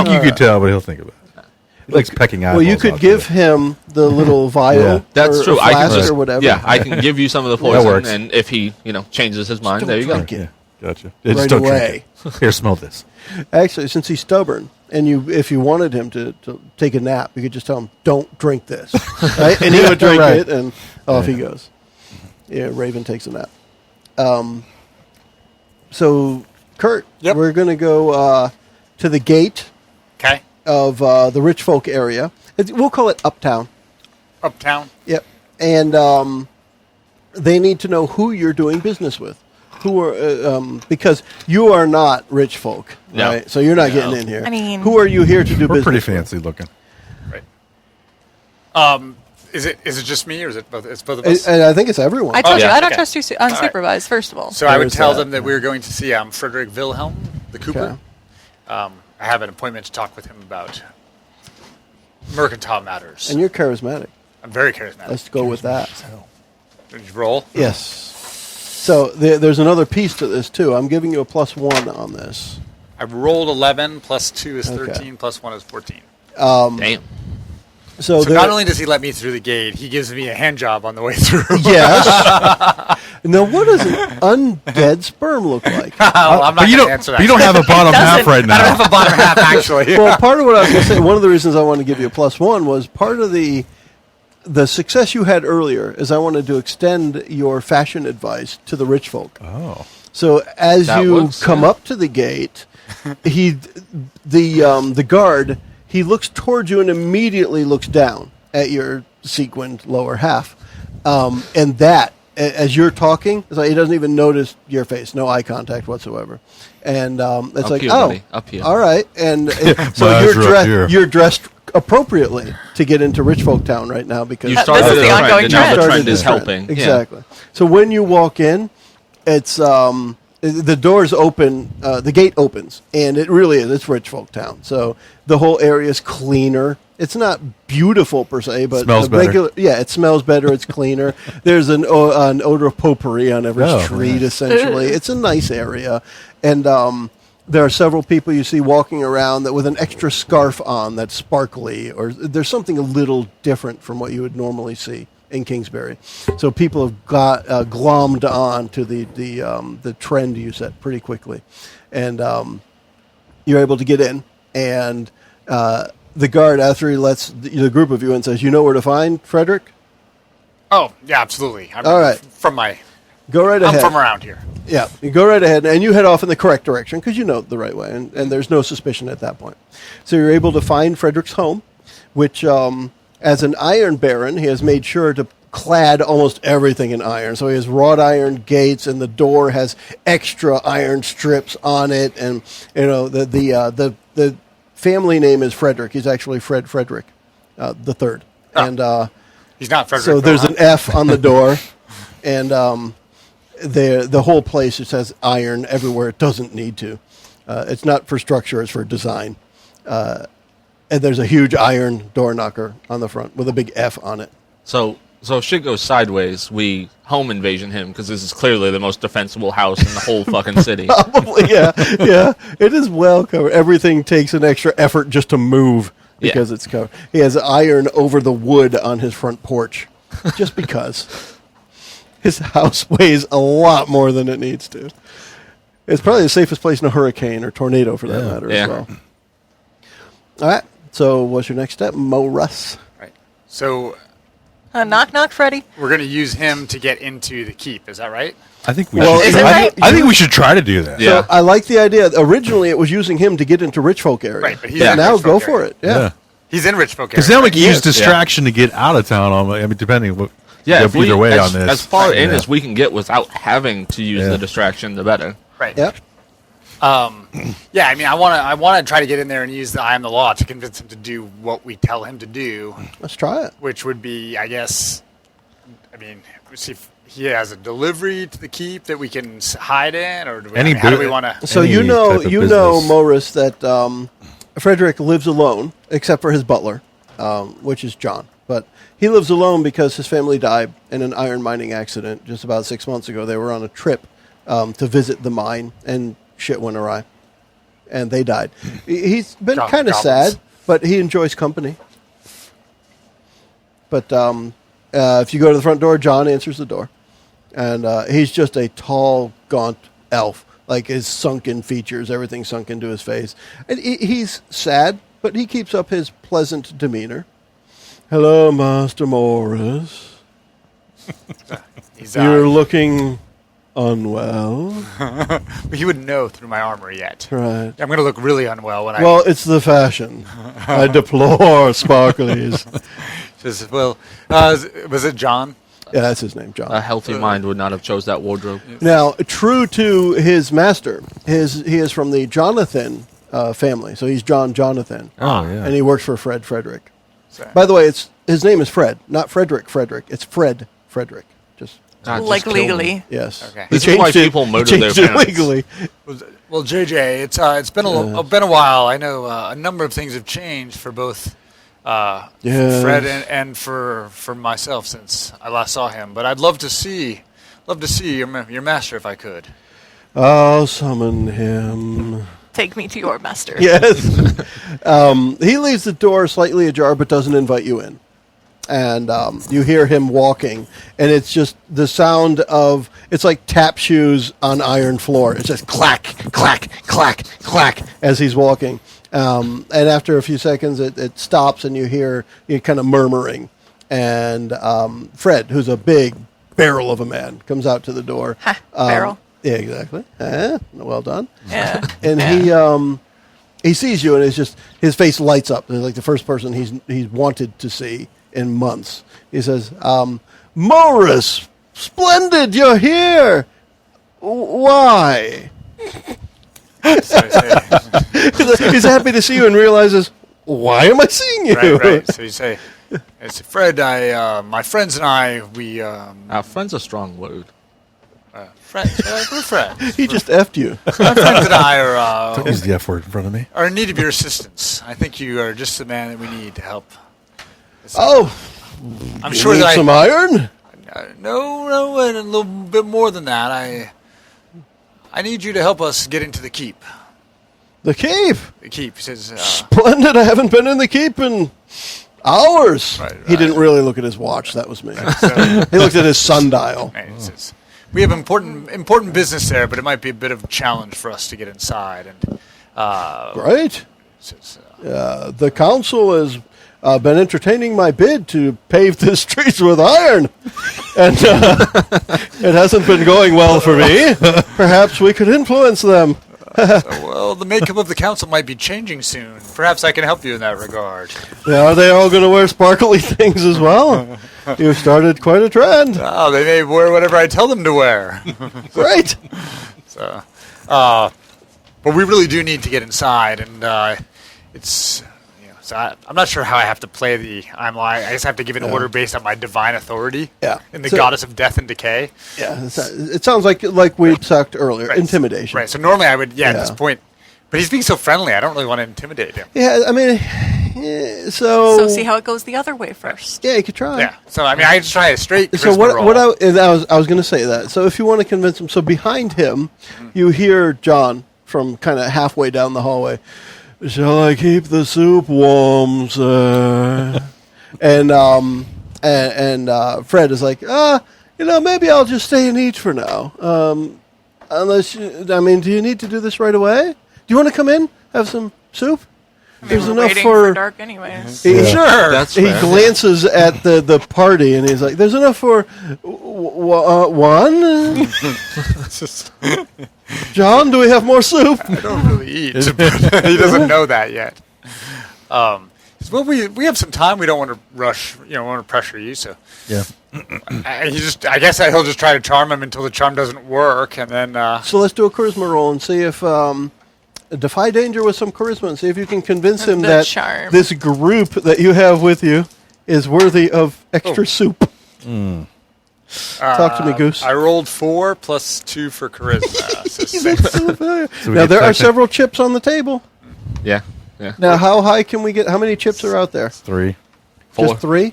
it. You could tell, but he'll think about it. He likes pecking out. Well, you could give him the little vial. Yeah. That's or true. a I can flask just, or whatever. Yeah, I can give you some of the That poison, works. and if he, changes his mind, don't there you go. drink it. Yeah, gotcha. Yeah, Right just don't away. drink it. Here, smell this. Actually, since he's stubborn, and if you wanted him to take a nap, you could just tell him, "Don't drink this," right? And he would drink Right. it, and off he goes. Yeah, Raven takes a nap. So, Kurt, Yep. we're going to go to the gate Okay. of the rich folk area. We'll call it Uptown. Uptown. Yep. And they need to know who you're doing business with. Who are because you are not rich folk, No. right? So you're not getting in here. I mean- who are you here to do We're business pretty with? fancy looking. Right. Is it just me or is it both? It's both of us. And I think it's everyone. I told you, yeah. I don't Okay. trust you unsupervised, first of all. So I would There's tell that, them that we were going to see Frederick Wilhelm, the Cooper. Okay. I have an appointment to talk with him about mercantile matters. And you're charismatic. I'm very charismatic. Let's go with that. Did you roll? Yes. So there's another piece to this too. I'm giving you a +1 on this. I rolled 11, plus 2 is Okay. 13, plus 1 is 14. Damn. So, So not only does he let me through the gate, he gives me a hand job on the way through. yes. Now, what does an undead sperm look like? Well, I'm not But you going don't. to answer that. You don't have a bottom half doesn't. right I don't now. have a bottom half, actually. Well, part of what I was going to say, one of the reasons I wanted to give you a +1 was part of the success you had earlier is I wanted to extend your fashion advice to the rich folk. Oh. So as That you works, come yeah. up to the gate, the guard, he looks towards you and immediately looks down at your sequined lower half, and that as you're talking, it's like he doesn't even notice your face, no eye contact whatsoever, and it's Up like, here, oh, buddy. Up here. all right, and so My eyes are up here. you're dressed appropriately to get into Rich Folk Town right now because You This started is the a trend, ongoing and now trend. the started trend is this trend. helping. Yeah. Exactly. So when you walk in, it's the doors open, the gate opens, and it really is. It's Rich Folk Town. So the whole area is cleaner. It's not beautiful per se, but Smells the regular. Yeah, it smells better. It's cleaner. There's an odor of potpourri on every Oh, street. nice. Essentially, it's a nice area, and there are several people you see walking around that with an extra scarf on that's sparkly, or there's something a little different from what you would normally see in Kingsbury. So people have got glommed on to the trend you set pretty quickly, and you're able to get in. And the guard, after he lets the group of you in, says, "You know where to find Frederick? Oh, yeah, absolutely. I'm All right. Go right I'm ahead." from around here. Yeah, you go right ahead, and you head off in the correct direction because you know the right way, and there's no suspicion at that point. So you're able to find Frederick's home, which, as an iron baron, he has made sure to clad almost everything in iron. So he has wrought iron gates, and the door has extra iron strips on it, and the family name is Frederick. He's actually Frederick the Third, and He's not Frederick. so there's an Wilhelm. F on the door, and the whole place just has iron everywhere it doesn't need to. It's not for structure; it's for design. And there's a huge iron door knocker on the front with a big F on it. So if shit goes sideways, we home invasion him because this is clearly the most defensible house in the whole fucking city. Probably, yeah. It is well covered. Everything takes an extra effort just to move because it's covered. He has iron over the wood on his front porch, just because. His house weighs a lot more than it needs to. It's probably the safest place in a hurricane or tornado, for that matter, Yeah. as well. All right. So, what's your next step, Moerus? Right. So Knock, knock, Freddy. we're going to use him to get into the keep. Is that right? I think we Well, should. Is it right? I think we should try to do that. Yeah. So I like the idea. Originally, it was using him to get into rich folk area. Right, but he's But in now rich go folk for area. it. Yeah. He's in Rich Folk Because area. then we can use Yes. distraction to get out of town. I mean, depending what. Yeah, go either way as, on this. as far in Yeah. as we can get without having to use Yeah. the distraction, the better. Right. Yep. Yeah, I mean, I want to try to get in there and use the I am the law to convince him to do what we tell him to do. Let's try it. Which would be, I guess, I mean, see if he has a delivery to the keep that we can hide in, or how do we want to? So Any you know, type of business. Moerus, that Frederick lives alone, except for his butler, which is John. But he lives alone because his family died in an iron mining accident just about 6 months ago. They were on a trip to visit the mine, and shit went awry, and they died. He's been kind of sad, but he enjoys company. But if you go to the front door, John answers the door. And he's just a tall, gaunt elf. Like his sunken features, everything sunk into his face. And he's sad, but he keeps up his pleasant demeanor. Hello, Master Moerus. You're looking unwell. He wouldn't know through my armor yet. Right. I'm going to look really unwell when Well, it's the fashion. I deplore sparklies. Says, well, was it John? Yeah, that's his name, John. A healthy mind would not have chose that wardrobe. Now, true to his master, he is from the Jonathan family. So he's Jonathan. Oh, yeah. And he works for Frederick. So- By the way, his name is Fred, not Frederick. It's Fred Frederick. Just God, Like just kill me. legally. yes. Okay. This is why people murder their changed it parents. legally. Well, JJ, it's been a while. I know a number of things have changed for both Yes. Fred and for myself since I last saw him. But I'd love to see your master if I could. I'll summon him. Take me to your master. Yes. He leaves the door slightly ajar, but doesn't invite you in. And you hear him walking, and it's just the sound of, it's like tap shoes on iron floor. It's just clack, clack, clack, clack as he's walking. And after a few seconds, it stops, and you hear kind of murmuring. And Fred, who's a big barrel of a man, comes out to the door. Ha, barrel. Yeah, exactly. Well done. Yeah. And he sees you, and it's just his face lights up. It's like the first person he's wanted to see in months. He says, Moerus, splendid, you're here. Why? He's happy to see you and realizes, why am I seeing you? Right. So you say, Fred, my friends and I, we Our friend's a strong word. friends. We're friends. He just effed you. My friends and I Don't use the F word in front of me. are in need of your assistance. I think you are just the man that we need to help. Oh, I'm you sure need that some iron? No, and a little bit more than that. I need you to help us get into the keep. The keep. The keep says. Splendid. I haven't been in the keep in hours. Right. He didn't really look at his watch. That was me. So, He looked at his sundial. and it says, we have important business there, but it might be a bit of a challenge for us to get inside. And Right. says, The council has been entertaining my bid to pave the streets with iron. And it hasn't been going well for me. Perhaps we could influence them. well, the makeup of the council might be changing soon. Perhaps I can help you in that regard. Are they all going to wear sparkly things as well? You've started quite a trend. Oh, they may wear whatever I tell them to wear. Great. So, but we really do need to get inside, and it's. So I'm not sure how I have to play the I just have to give an order based on my divine authority. Yeah. In the So- goddess of death and decay. Yeah, it sounds like we talked earlier. Right. Intimidation. Right. So normally I would, at this Yeah. point, but he's being so friendly. I don't really want to intimidate him. Yeah, I mean, So see how it goes the other way first. Yeah, you could try. Yeah. So I mean, I just try a straight. So charisma roll. what I was going to say that. So if you want to convince him, so behind him, you hear John from kind of halfway down the hallway. Shall I keep the soup warm, sir? and Fred is like, maybe I'll just stay and eat for now. Do you need to do this right away? Do you want to come in, have some soup? There's We're enough waiting for dark anyways. Sure. That's He fair. glances at the party and he's like, "There's enough for one." John, do we have more soup? I don't really eat. But he doesn't know that yet. Well, we have some time. We don't want to rush. Want to pressure you. So Yeah. I guess that he'll just try to charm him until the charm doesn't work, and then. So let's do a charisma roll and see if defy danger with some charisma and see if you can convince him The that charm. this group that you have with you is worthy of extra soup. Talk to me, Goose. I rolled 4 plus 2 for charisma. So 6. So we Now get there are technic- several chips on the table. Yeah. Yeah. Now, how high can we get? How many chips are out there? 3. 4. Just 3.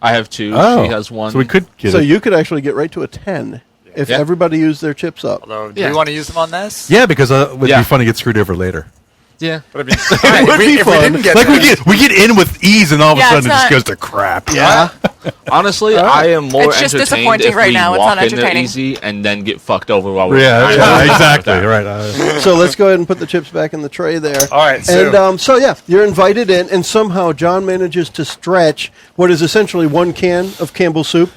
I have 2. Oh, She has 1. So we could get So it. you could actually get right to a 10 if Yeah. everybody used their chips up. Although, do Yeah. we want to use them on this? Yeah, because it would Yeah. be fun to get screwed over later. Yeah. But I mean, alright, would be if we fun. didn't get Like that, we get in with ease, and all of a Yeah, sudden it it's just not- goes to crap. Yeah. Honestly, All right. I am more It's just entertained disappointing if right we now. It's walk not in there entertaining. easy and then get fucked over while we're Yeah, I'm yeah, fine with exactly. that. Right. So let's go ahead and put the chips back in the tray there. All right, so- And so yeah, you're invited in, and somehow John manages to stretch what is essentially one can of Campbell's soup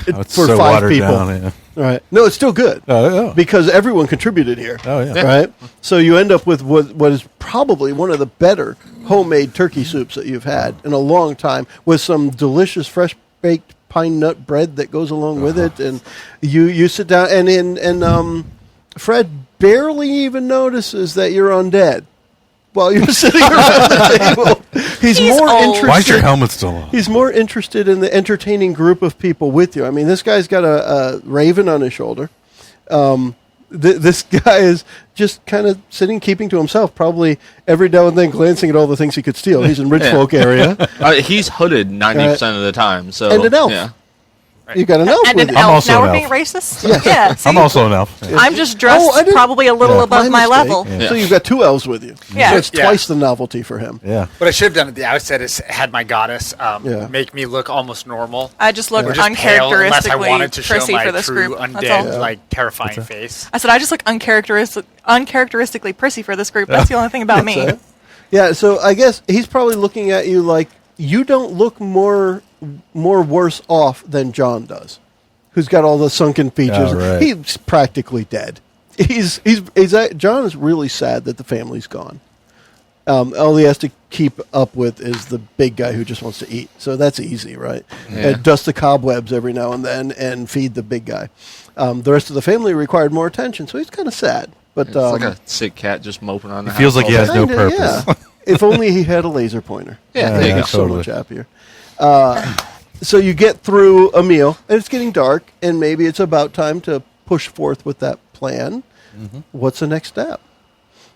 It's for so 5 watered people. down. Yeah. Right? No, it's still good Oh, yeah. because everyone contributed here. Oh, yeah. Right? So you end up with what is probably one of the better homemade turkey soups that you've had in a long time, with some delicious fresh baked pine nut bread that goes along with it, and you sit down and Fred barely even notices that you're undead while you're sitting around the table. He's more old. interested. Why is your helmet still on? He's more interested in the entertaining group of people with you. I mean, this guy's got a raven on his shoulder. This guy is just kind of sitting, keeping to himself, probably every now and then glancing at all the things he could steal. He's in rich Yeah. folk area. He's hooded 90% of the time. So And an elf. Yeah. You got an elf And with an you. elf. also Now an we're elf. being racist? Yeah. See, I'm also an elf. Yeah. I'm just dressed Oh, I didn't- probably a little Yeah. above my mistake. level. Yeah. So you've got 2 elves with you. Yeah. So it's Yeah. twice the novelty for him. Yeah. what I should have done at the outset is had my goddess Yeah. make me look almost normal. I just look Or just pale, unless I wanted to show prissy my for this true group. That's undead, all. like terrifying face. I said I just look uncharacteristically prissy for this group. That's the only thing about me. So- yeah, so I guess he's probably looking at you like you don't look more worse off than John does, who's got all the sunken features. Oh, right. He's practically dead. John is really sad that the family's gone. All he has to keep up with is the big guy who just wants to eat. So that's easy, right? Yeah. And dust the cobwebs every now and then and feed the big guy. The rest of the family required more attention, so he's kind of sad. But It's like a sick cat just moping on the It feels house like he all has day. no kinda, purpose. yeah. If only he had a laser pointer. Yeah, He'd there you be go. so Totally. much happier. So you get through a meal, and it's getting dark, and maybe it's about time to push forth with that plan. What's the next step?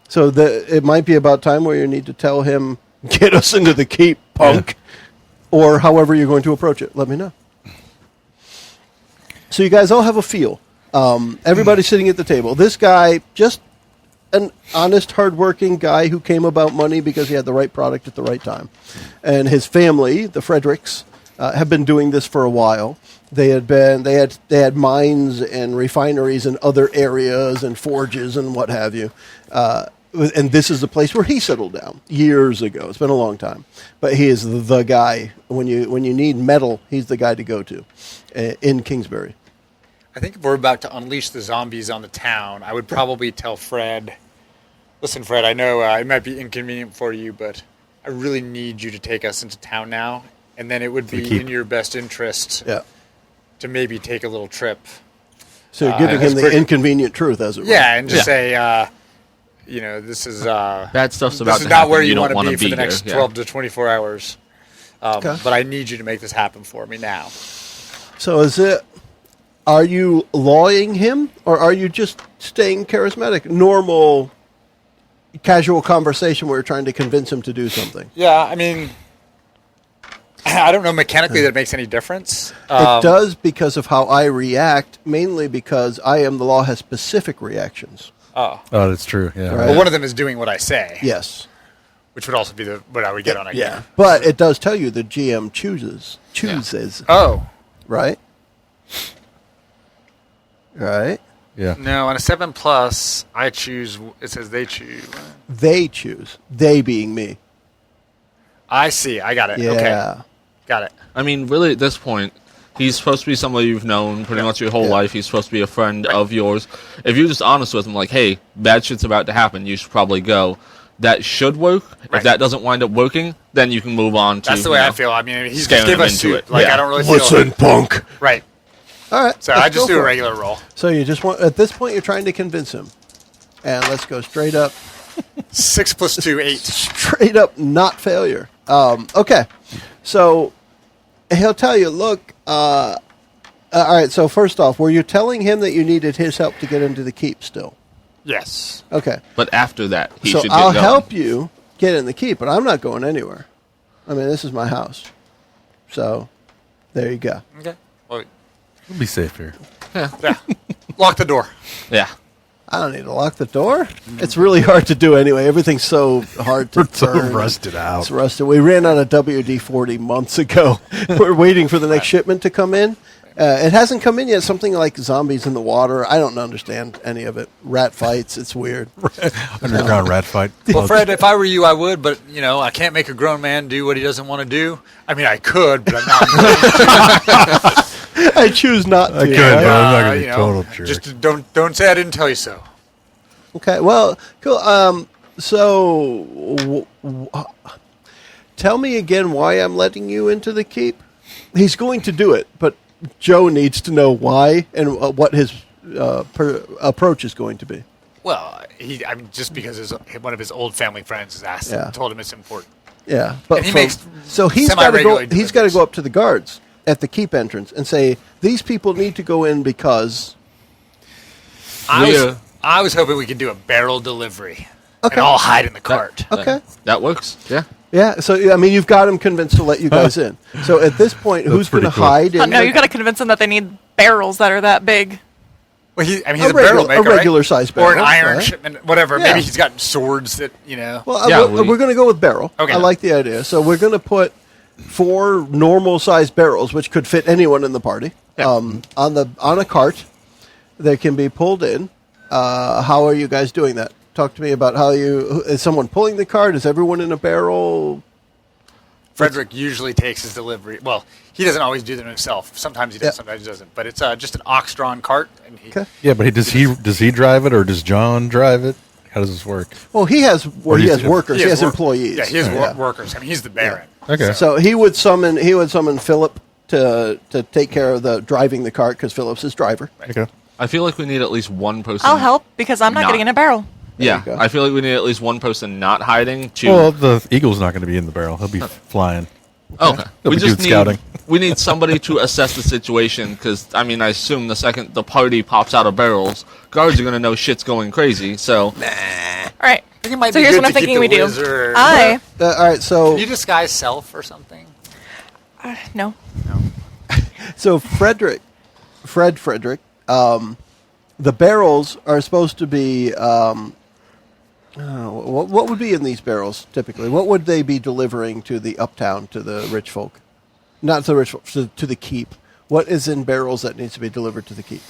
So it might be about time where you need to tell him, get us into the keep, punk, or however you're going to approach it. Let me know. So you guys all have a feel. Everybody's sitting at the table. This guy, just an honest, hardworking guy who came about money because he had the right product at the right time. And his family, the Fredericks, have been doing this for a while. They had mines and refineries in other areas and forges and what have you. And this is the place where he settled down years ago. It's been a long time, but he is the guy when you need metal. He's the guy to go to in Kingsbury. I think if we're about to unleash the zombies on the town, I would probably tell Fred, listen, Fred, I know it might be inconvenient for you, but I really need you to take us into town now. And then it would be keep. in your best interest Yeah. to maybe take a little trip. So you're giving that's him the pretty- inconvenient truth, as it were. Yeah, and just Yeah. say, this is Bad stuff's about this is to not happen. where you don't want to wanna be for the next here. 12 to 24 hours. Okay. But I need you to make this happen for me now. So are you lawing him, or are you just staying charismatic? Normal, casual conversation where you're trying to convince him to do something. Yeah, I mean, I don't know mechanically that it makes any difference. It does because of how I react, mainly because I am the law has specific reactions. Oh, that's true. Yeah. Right. But one of them is doing what I say, Yes. which would also be what I would get on a game. Yeah. But it does tell you the GM chooses, Oh, right? Right? Yeah. no, on a 7+, I choose, it says they choose. They choose. They being me. I see, I got it. Yeah. Okay, got it. I mean, really, at this point, he's supposed to be somebody you've known pretty much your whole Yeah. life. He's supposed to be a friend of yours. If you're just honest with him, like, hey, bad shit's about to happen, you should probably go. that should work. Right. If that doesn't wind up working, then you can move on to. That's the way I feel. I mean, he's scaling gave him us into suit. it. Like, Yeah. I don't really feel... punk. Right. All right. So let's I just go do a for it. regular roll. So you just want, at this point, you're trying to convince him. And let's go straight up. 6 plus 2, 8. Straight up not failure. Okay. So he'll tell you, look, all right, so first off, were you telling him that you needed his help to get into the keep still? Yes. Okay. But after that, he So should get I'll going. help you get in the keep, but I'm not going anywhere. I mean, this is my house. So there you go. Okay. Well, We'll be safe here. yeah. Lock the door. Yeah. I don't need to lock the door. It's really hard to do anyway. Everything's so hard to We're so burn. rusted out. It's rusted. We ran out of WD-40 months ago. We're waiting for the next shipment to come in. It hasn't come in yet. Something like zombies in the water. I don't understand any of it. Rat fights. It's weird. Underground rat fight. Well, Fred, if I were you, I would, but, you know, I can't make a grown man do what he doesn't want to do. I mean, I could, but I'm not. I choose not to. I could, but I'm not going to you be know, total jerk. just don't say I didn't tell you so. Okay. Well, cool. Tell me again why I'm letting you into the keep. He's going to do it, but Joe needs to know why and what his approach is going to be. Well, I mean, just because one of his old family friends has asked him, Yeah. told him it's important. Yeah, but And he makes so he's got to go. semi-regular He's got to deliveries. go up to the guards at the keep entrance and say, "These people need to go in because." I was hoping we could do a barrel delivery. Okay. And all hide in the cart. Okay. That works. Yeah. Yeah. So I mean, you've got him convinced to let you guys in. So at this point, who's going to pretty cool. hide? Oh, In no, the- you got to convince them that they need barrels that are that big. Well, he's A a barrel maker, right? regular size Or an barrel, iron right? shipment, whatever. Yeah. Maybe he's got swords that, you know. Well, Yeah, we're going to go with barrel. Okay. I like the idea. So we're going to put 4 normal-sized barrels, which could fit anyone in the party, Yeah. on a cart. They can be pulled in. How are you guys doing that? Talk to me about how is someone pulling the cart? Is everyone in a barrel? Frederick usually takes his delivery. Well, he doesn't always do them himself. Sometimes he does, Yeah. sometimes he doesn't. But it's just an ox-drawn cart. And Okay. Yeah, but does he drive it or does John drive it? How does this work? Well, he has do he you has see- workers. He has work- employees. Yeah, he has Yeah. workers. I mean, he's the Baron. Okay. So he would summon Philip to take care of the driving the cart because Philip's his driver. Okay. I feel like we need at least one person. I'll help because I'm not Not- getting in a barrel. Yeah. you go. I feel like we need at least one person not hiding to. Well, the eagle's not going to be in the barrel. He'll be flying. Okay. He'll We be just doing scouting. we need somebody to assess the situation because I mean I assume the second the party pops out of barrels, guards are gonna know shit's going crazy. So All right. think it might So be here's good what I'm to keep thinking we the do. wizard- I All right, so Can you disguise self or something? no. so Frederick, the barrels are supposed to be. What would be in these barrels typically? What would they be delivering to the uptown, to the rich folk? Not to the rich folk, to the keep. What is in barrels that needs to be delivered to the keep?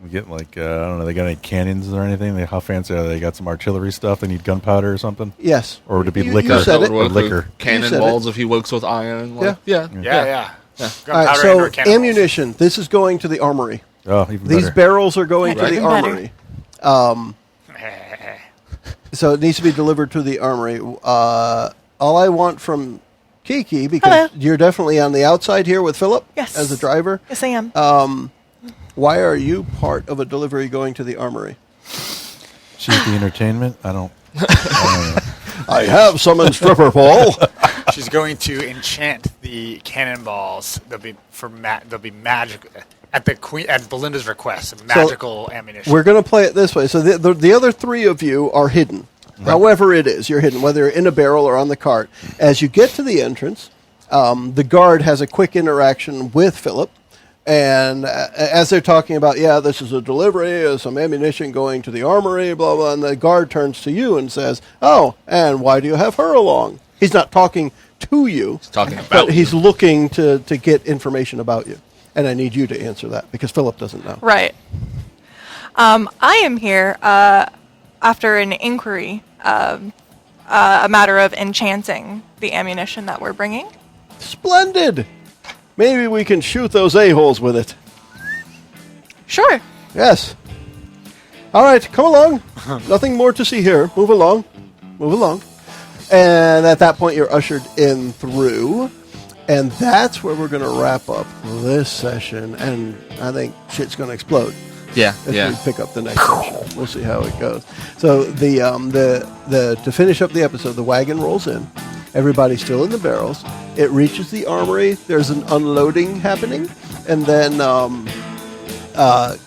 We get like I don't know. They got any cannons or anything? How fancy are they? They got some artillery stuff. They need gunpowder or something. Yes. Or would it be You- liquor? you said that it. would work Or liquor. with said cannonballs if he works with iron. Like, yeah. Yeah. All right, Gunpowder so and/or cannonballs. ammunition. This is going to the armory. Oh, even These better. barrels are going to Right. the Even better. armory. So it needs to be delivered to the armory. All I want from Kiki, because Hello. you're definitely on the outside here with Philip Yes. as the driver. Yes, I am. Why are you part of a delivery going to the armory? She's the entertainment. I don't know. I have summoned stripper Paul. She's going to enchant the cannonballs. They'll be magic at Belinda's request. Magical ammunition. We're going to play it this way. So the other 3 of you are hidden. However it is, you're hidden, whether in a barrel or on the cart. As you get to the entrance, the guard has a quick interaction with Philip. And as they're talking about, this is a delivery of some ammunition going to the armory, blah, blah, and the guard turns to you and says, oh, and why do you have her along? He's not talking to you. He's talking about But he's you. looking to get information about you. And I need you to answer that because Philip doesn't know. Right. I am here after an inquiry, a matter of enchanting the ammunition that we're bringing. Splendid! Maybe we can shoot those a-holes with it. Sure. Yes. All right, come along. Nothing more to see here. Move along. Move along. And at that point, you're ushered in through. And that's where we're going to wrap up this session. And I think shit's going to explode. Yeah, As yeah. we pick up the next session. We'll see how it goes. So the to finish up the episode, the wagon rolls in. Everybody's still in the barrels. It reaches the armory. There's an unloading happening. And then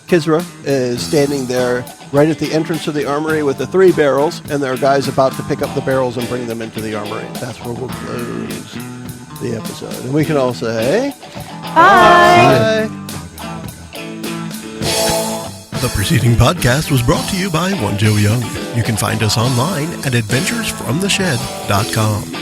Kisra is standing there right at the entrance of the armory with the 3 barrels. And there are guys about to pick up the barrels and bring them into the armory. That's where we'll close the episode. And we can all say... Bye. Bye. The preceding podcast was brought to you by One Joe Young. You can find us online at adventuresfromtheshed.com.